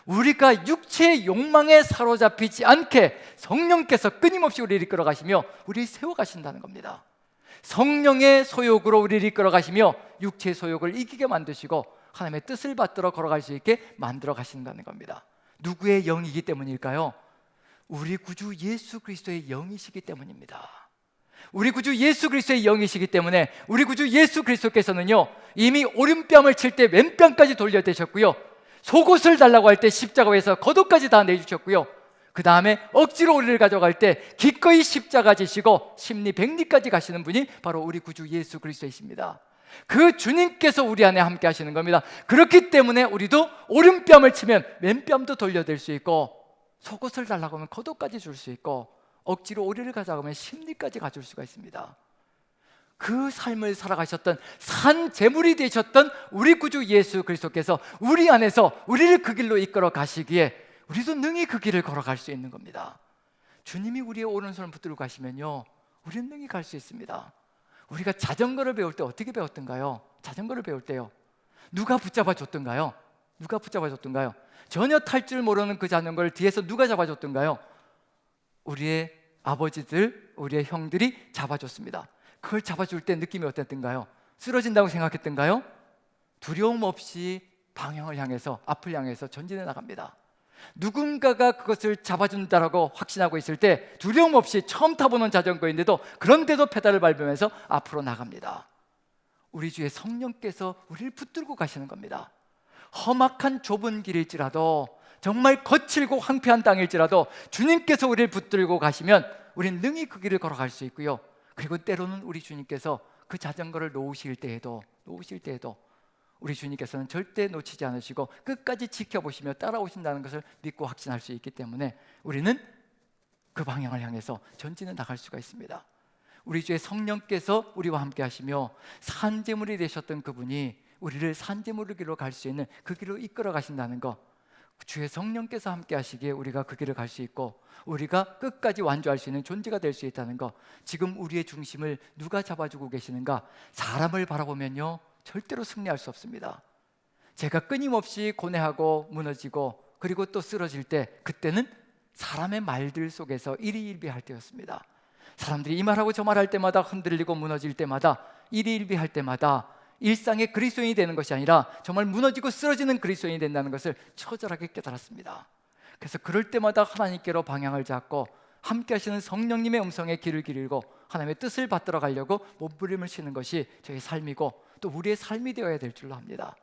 우리가 육체의 욕망에 사로잡히지 않게 성령께서 끊임없이 우리를 이끌어 가시며 우리를 세워 가신다는 겁니다. 성령의 소욕으로 우리를 이끌어 가시며 육체의 소욕을 이기게 만드시고 하나님의 뜻을 받들어 걸어갈 수 있게 만들어 가신다는 겁니다. 누구의 영이기 때문일까요? 우리 구주 예수 그리스도의 영이시기 때문입니다. 우리 구주 예수 그리스도의 영이시기 때문에 우리 구주 예수 그리스도께서는요, 이미 오른뺨을 칠 때 왼뺨까지 돌려대셨고요, 속옷을 달라고 할 때 십자가에서 겉옷까지 다 내주셨고요, 그 다음에 억지로 우리를 가져갈 때 기꺼이 십자가 지시고 십리백리까지 가시는 분이 바로 우리 구주 예수 그리스도이십니다. 그 주님께서 우리 안에 함께 하시는 겁니다. 그렇기 때문에 우리도 오른뺨을 치면 왼뺨도 돌려댈 수 있고, 속옷을 달라고 하면 겉옷까지 줄 수 있고, 억지로 오리를 가져가면 심리까지 가줄 수가 있습니다. 그 삶을 살아가셨던 산 제물이 되셨던 우리 구주 예수 그리스도께서 우리 안에서 우리를 그 길로 이끌어 가시기에 우리도 능히 그 길을 걸어갈 수 있는 겁니다. 주님이 우리의 오른손을 붙들고 가시면요, 우리는 능히 갈 수 있습니다. 우리가 자전거를 배울 때 어떻게 배웠던가요? 자전거를 배울 때요, 누가 붙잡아 줬던가요? 누가 붙잡아 줬던가요? 전혀 탈 줄 모르는 그 자전거를 뒤에서 누가 잡아줬던가요? 우리의 아버지들, 우리의 형들이 잡아줬습니다. 그걸 잡아줄 때 느낌이 어땠던가요? 쓰러진다고 생각했던가요? 두려움 없이 방향을 향해서, 앞을 향해서 전진해 나갑니다. 누군가가 그것을 잡아준다라고 확신하고 있을 때 두려움 없이 처음 타보는 자전거인데도, 그런데도 페달을 밟으면서 앞으로 나갑니다. 우리 주의 성령께서 우리를 붙들고 가시는 겁니다. 험악한 좁은 길일지라도, 정말 거칠고 황폐한 땅일지라도 주님께서 우리를 붙들고 가시면 우리는 능히 그 길을 걸어갈 수 있고요, 그리고 때로는 우리 주님께서 그 자전거를 놓으실 때에도 우리 주님께서는 절대 놓치지 않으시고 끝까지 지켜보시며 따라오신다는 것을 믿고 확신할 수 있기 때문에 우리는 그 방향을 향해서 전진해 나갈 수가 있습니다. 우리 주의 성령께서 우리와 함께 하시며 산제물이 되셨던 그분이 우리를 산제물의 길로 갈 수 있는 그 길로 이끌어 가신다는 것, 주의 성령께서 함께 하시기에 우리가 그 길을 갈 수 있고 우리가 끝까지 완주할 수 있는 존재가 될 수 있다는 것, 지금 우리의 중심을 누가 잡아주고 계시는가? 사람을 바라보면요, 절대로 승리할 수 없습니다. 제가 끊임없이 고뇌하고 무너지고 그리고 또 쓰러질 때, 그때는 사람의 말들 속에서 일희일비할 때였습니다. 사람들이 이 말하고 저 말할 때마다 흔들리고 무너질 때마다, 일희일비할 때마다 일상의 그리스도인이 되는 것이 아니라 정말 무너지고 쓰러지는 그리스도인이 된다는 것을 처절하게 깨달았습니다. 그래서 그럴 때마다 하나님께로 방향을 잡고 함께 하시는 성령님의 음성에 귀를 기울이고 하나님의 뜻을 받들어 가려고 몸부림을 치는 것이 저희 삶이고 또 우리의 삶이 되어야 될 줄로 압니다.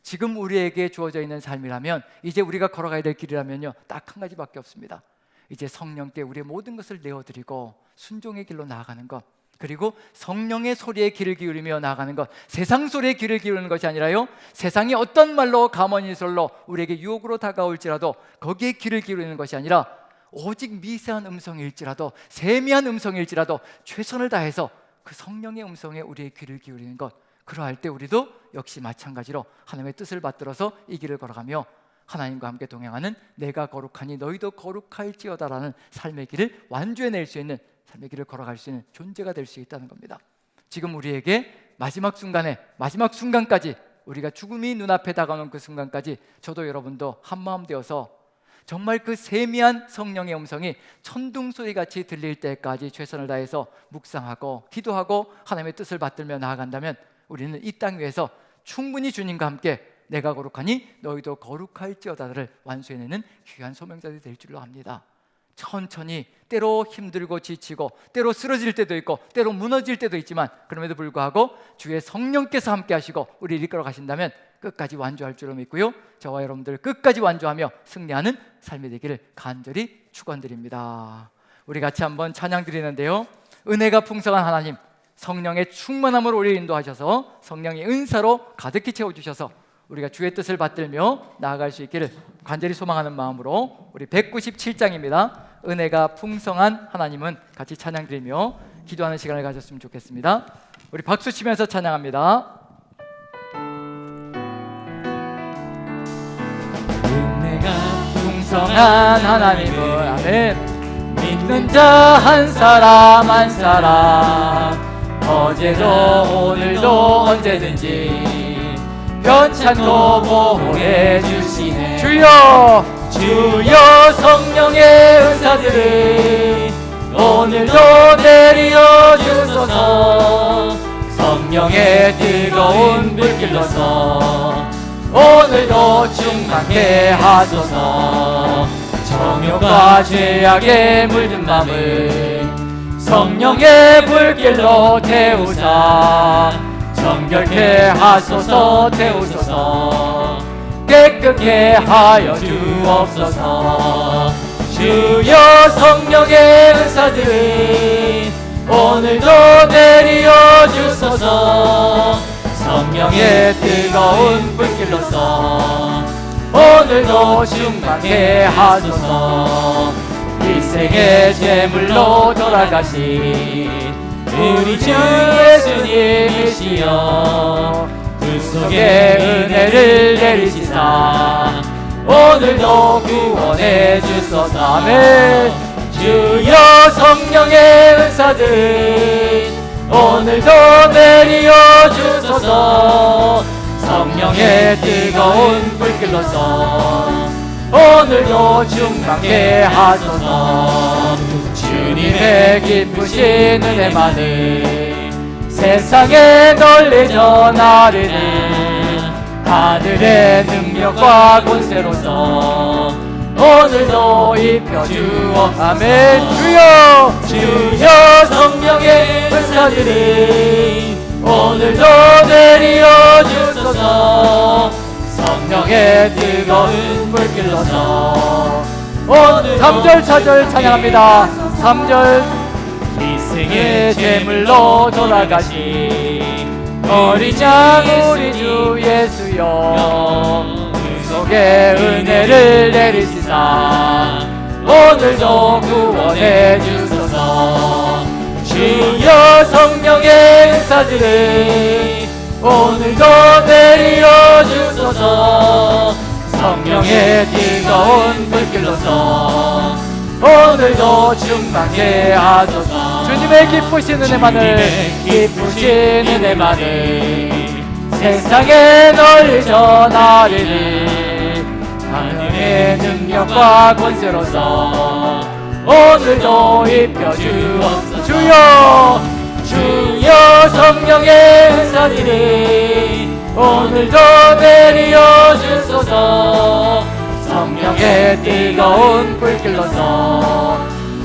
지금 우리에게 주어져 있는 삶이라면, 이제 우리가 걸어가야 될 길이라면요, 딱 한 가지밖에 없습니다. 이제 성령께 우리의 모든 것을 내어드리고 순종의 길로 나아가는 것, 그리고 성령의 소리에 귀를 기울이며 나아가는 것, 세상 소리에 귀를 기울이는 것이 아니라요, 세상이 어떤 말로 가문이설로 우리에게 유혹으로 다가올지라도 거기에 귀를 기울이는 것이 아니라 오직 미세한 음성일지라도, 세미한 음성일지라도 최선을 다해서 그 성령의 음성에 우리의 귀를 기울이는 것, 그러할 때 우리도 역시 마찬가지로 하나님의 뜻을 받들어서 이 길을 걸어가며 하나님과 함께 동행하는 내가 거룩하니 너희도 거룩할지어다라는 삶의 길을 완주해낼 수 있는, 삶의 길을 걸어갈 수 있는 존재가 될 수 있다는 겁니다. 지금 우리에게 마지막 순간에, 마지막 순간까지, 우리가 죽음이 눈앞에 다가오는 그 순간까지 저도 여러분도 한마음 되어서 정말 그 세미한 성령의 음성이 천둥소리같이 들릴 때까지 최선을 다해서 묵상하고 기도하고 하나님의 뜻을 받들며 나아간다면 우리는 이 땅 위에서 충분히 주님과 함께 내가 거룩하니 너희도 거룩할지어다를 완수해내는 귀한 소명자들이 될 줄로 압니다. 천천히, 때로 힘들고 지치고 때로 쓰러질 때도 있고 때로 무너질 때도 있지만 그럼에도 불구하고 주의 성령께서 함께 하시고 우리를 이끌어 가신다면 끝까지 완주할 줄로 믿고요, 저와 여러분들 끝까지 완주하며 승리하는 삶이 되기를 간절히 축원드립니다. 우리 같이 한번 찬양 드리는데요, 은혜가 풍성한 하나님, 성령의 충만함으로 우리를 인도하셔서 성령의 은사로 가득히 채워주셔서 우리가 주의 뜻을 받들며 나아갈 수 있기를 간절히 소망하는 마음으로 우리 197장입니다. 은혜가 풍성한 하나님은 같이 찬양 드리며 기도하는 시간을 가졌으면 좋겠습니다. 우리 박수 치면서 찬양합니다. 은혜가 풍성한 하나님을, 아멘. 믿는 자 한 사람 한 사람, 어제도 오늘도 언제든지 변찮고 보호해 주시네. 주여, 주여 성령의 은사들을 오늘도 내려 주소서. 성령의 뜨거운 불길로서 오늘도 충만케 하소서. 정욕과 죄악에 물든 맘을 성령의 불길로 태우사 정결케 하소서. 태우소서. 깨끗게 하여 주옵소서. 주여 성령의 은사들 오늘도 내려 주소서. 성령의 뜨거운 불길로서 오늘도 충만케 하소서. 일생의 제물로 돌아가신 우리 주 예수님이시여, 그 속에 은혜를 내리시사 오늘도 구원해 주소서. 아멘. 주여 성령의 은사들 오늘도 내려 주소서. 성령의 뜨거운 불길로서 오늘도 충만케 하소서. 주님의 기쁘신 은혜만을 세상에 널리 전하리는 하늘의 능력과 권세로서 오늘도 입혀주옵소서. 아멘. 주여, 주여 성령의 은사들이 오늘도 내려 주소서. 성령의 뜨거운 불길로서 오늘 3절 4절 찬양합니다. 3절 일생의 제물로 돌아가신 어린 양 우리 주 예수여, 그 속에 은혜를 내리시사 오늘도 구원해 주소서. 주여 성령의 은사들을 오늘도 내려 주소서. 성령의 뜨거운 불길로서 오늘도 충만케 하소서. 주님의 기쁘신 은혜만을, 기쁘신 은혜만을 세상에 널리 전하리니 하늘의 능력과 권세로서 오늘도 입혀주옵소서. 주여, 주여 성령의 은사들이 오늘도 내려 주소서. 성령의 뜨거운 불길로서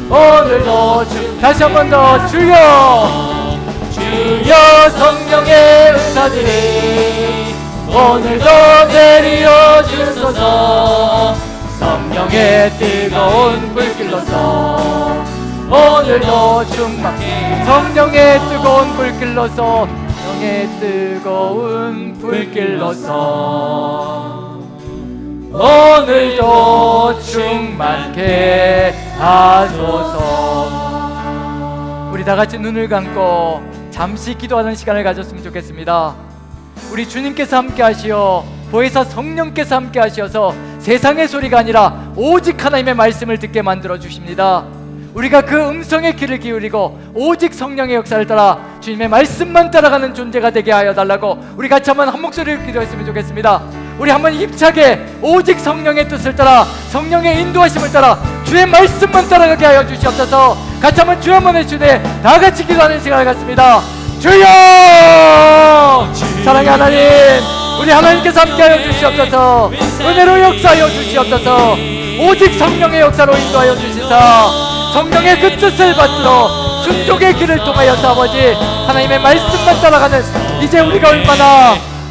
오늘도 다시 한 번 더. 주여, 주여 성령의 은사들이 오늘도 내려 주소서. 성령의 뜨거운 불길로서 오늘도 충만케. 성령의 뜨거운 불길로서, 성령의 뜨거운 불길로서 오늘도 충만케 하소서. 우리 다 같이 눈을 감고 잠시 기도하는 시간을 가졌으면 좋겠습니다. 우리 주님께서 함께 하시어 보혜사 성령께서 함께 하셔서 세상의 소리가 아니라 오직 하나님의 말씀을 듣게 만들어 주십니다. 우리가 그 음성의 귀를 기울이고 오직 성령의 역사를 따라 주님의 말씀만 따라가는 존재가 되게 하여 달라고 우리 같이 한번 한 목소리를 기도했으면 좋겠습니다. 우리 한번 힘차게 오직 성령의 뜻을 따라 성령의 인도하심을 따라 주의 말씀만 따라가게 하여 주시옵소서. 같이 한번 주여 한번 외치되 다 같이 기도하는 시간을 갖습니다. 주여! 사랑의 하나님, 우리 하나님께서 함께하여 주시옵소서. 은혜로 역사하여 주시옵소서. 오직 성령의 역사로 인도하여 주시옵소서. 주사 성령의 그 뜻을 받들어 순종의 길을 통하여서 아버지 하나님의 말씀만 따라가는 이제 우리가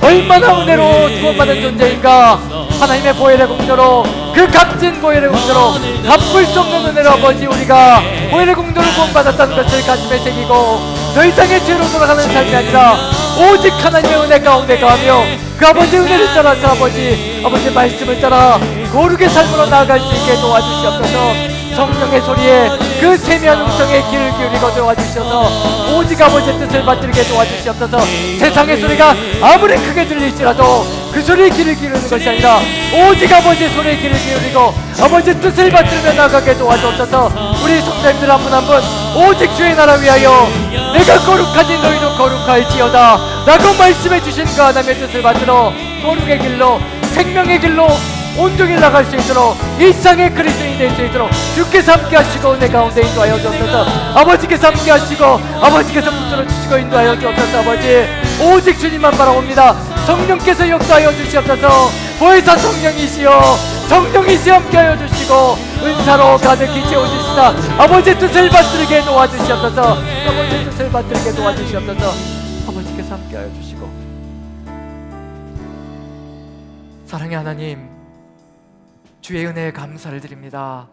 얼마나 은혜로 구원받은 존재인가. 하나님의 보혈의 공로로 그 값진 보혈의 공로로 갚을 수 없는 은혜로 아버지 우리가 보혈의 공로로 구원받았다는 것을 가슴에 새기고 더 이상의 죄로 돌아가는 삶이 아니라 오직 하나님의 은혜 가운데 가하며 그 아버지 은혜를 따라서 아버지 말씀을 따라 거룩의 삶으로 나아갈 수 있게 도와주시옵소서. 성령의 소리에 그 세미한 음성에 귀를 기울이고 도와주셔서 오직 아버지의 뜻을 받들게 도와주시옵소서. 세상의 소리가 아무리 크게 들릴지라도 그 소리에 귀를 기울이는 것이 아니라 오직 아버지의 소리에 귀를 기울이고 아버지의 뜻을 받들며 나가게 도와주옵소서. 우리 성도님들 한 분 한 분 오직 주의 나라 위하여 내가 거룩하니 너희도 거룩할지어다 라고 말씀해 주신 그 하나님의 뜻을 받들어 거룩의 길로 생명의 길로 온종일 나갈 수 있도록 일상의 그리스도인이 될 수 있도록 주께서 함께 하시고 내 가운데 인도하여 주옵소서. 아버지께서 함께 하시고 아버지께서 붙들어 주시고 인도하여 주옵소서. 아버지 오직 주님만 바라봅니다. 성령께서 역사하여 주시옵소서. 보혜사 성령이시여 함께하여 주시고 은사로 가득히 채워주시다 아버지의 뜻을 받들게 도와주시옵소서. 아버지의 뜻을 받들게 도와주시옵소서. 아버지께서 함께하여 주시고 사랑의 하나님 주의 은혜에 감사를 드립니다.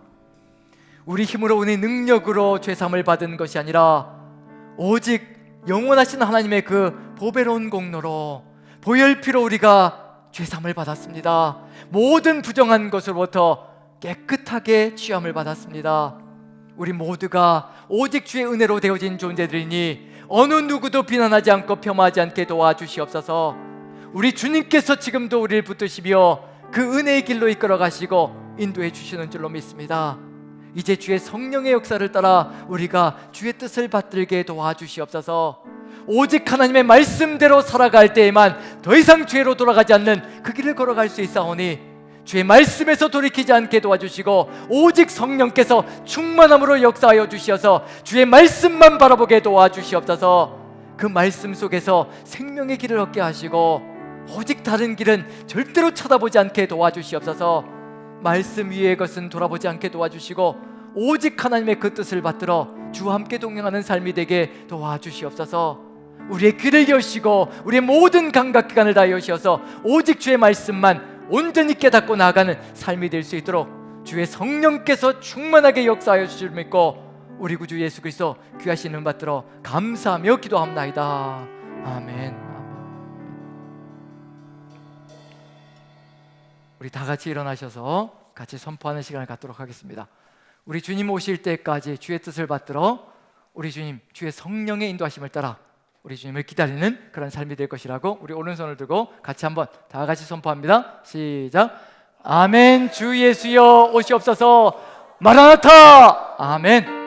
우리 힘으로 우리 능력으로 죄사함을 받은 것이 아니라 오직 영원하신 하나님의 그 보배로운 공로로 보혈피로 우리가 죄사함을 받았습니다. 모든 부정한 것으로부터 깨끗하게 취함을 받았습니다. 우리 모두가 오직 주의 은혜로 되어진 존재들이니 어느 누구도 비난하지 않고 폄하하지 않게 도와주시옵소서. 우리 주님께서 지금도 우리를 붙드시며 그 은혜의 길로 이끌어 가시고 인도해 주시는 줄로 믿습니다. 이제 주의 성령의 역사를 따라 우리가 주의 뜻을 받들게 도와주시옵소서. 오직 하나님의 말씀대로 살아갈 때에만 더 이상 죄로 돌아가지 않는 그 길을 걸어갈 수 있사오니 주의 말씀에서 돌이키지 않게 도와주시고 오직 성령께서 충만함으로 역사하여 주시어서 주의 말씀만 바라보게 도와주시옵소서. 그 말씀 속에서 생명의 길을 얻게 하시고 오직 다른 길은 절대로 쳐다보지 않게 도와주시옵소서. 말씀 위의 것은 돌아보지 않게 도와주시고 오직 하나님의 그 뜻을 받들어 주와 함께 동행하는 삶이 되게 도와주시옵소서. 우리의 귀를 여시고 우리의 모든 감각기관을 다 여시어서 오직 주의 말씀만 온전히 깨닫고 나아가는 삶이 될 수 있도록 주의 성령께서 충만하게 역사하여 주실 줄 믿고 우리 구주 예수 그리스도 귀하신 이름 받들어 감사하며 기도합나이다. 아멘. 우리 다 같이 일어나셔서 같이 선포하는 시간을 갖도록 하겠습니다. 우리 주님 오실 때까지 주의 뜻을 받들어 우리 주님 주의 성령의 인도하심을 따라 우리 주님을 기다리는 그런 삶이 될 것이라고 우리 오른손을 들고 같이 한번 다 같이 선포합니다. 시작. 아멘. 주 예수여 오시옵소서. 마라나타. 아멘.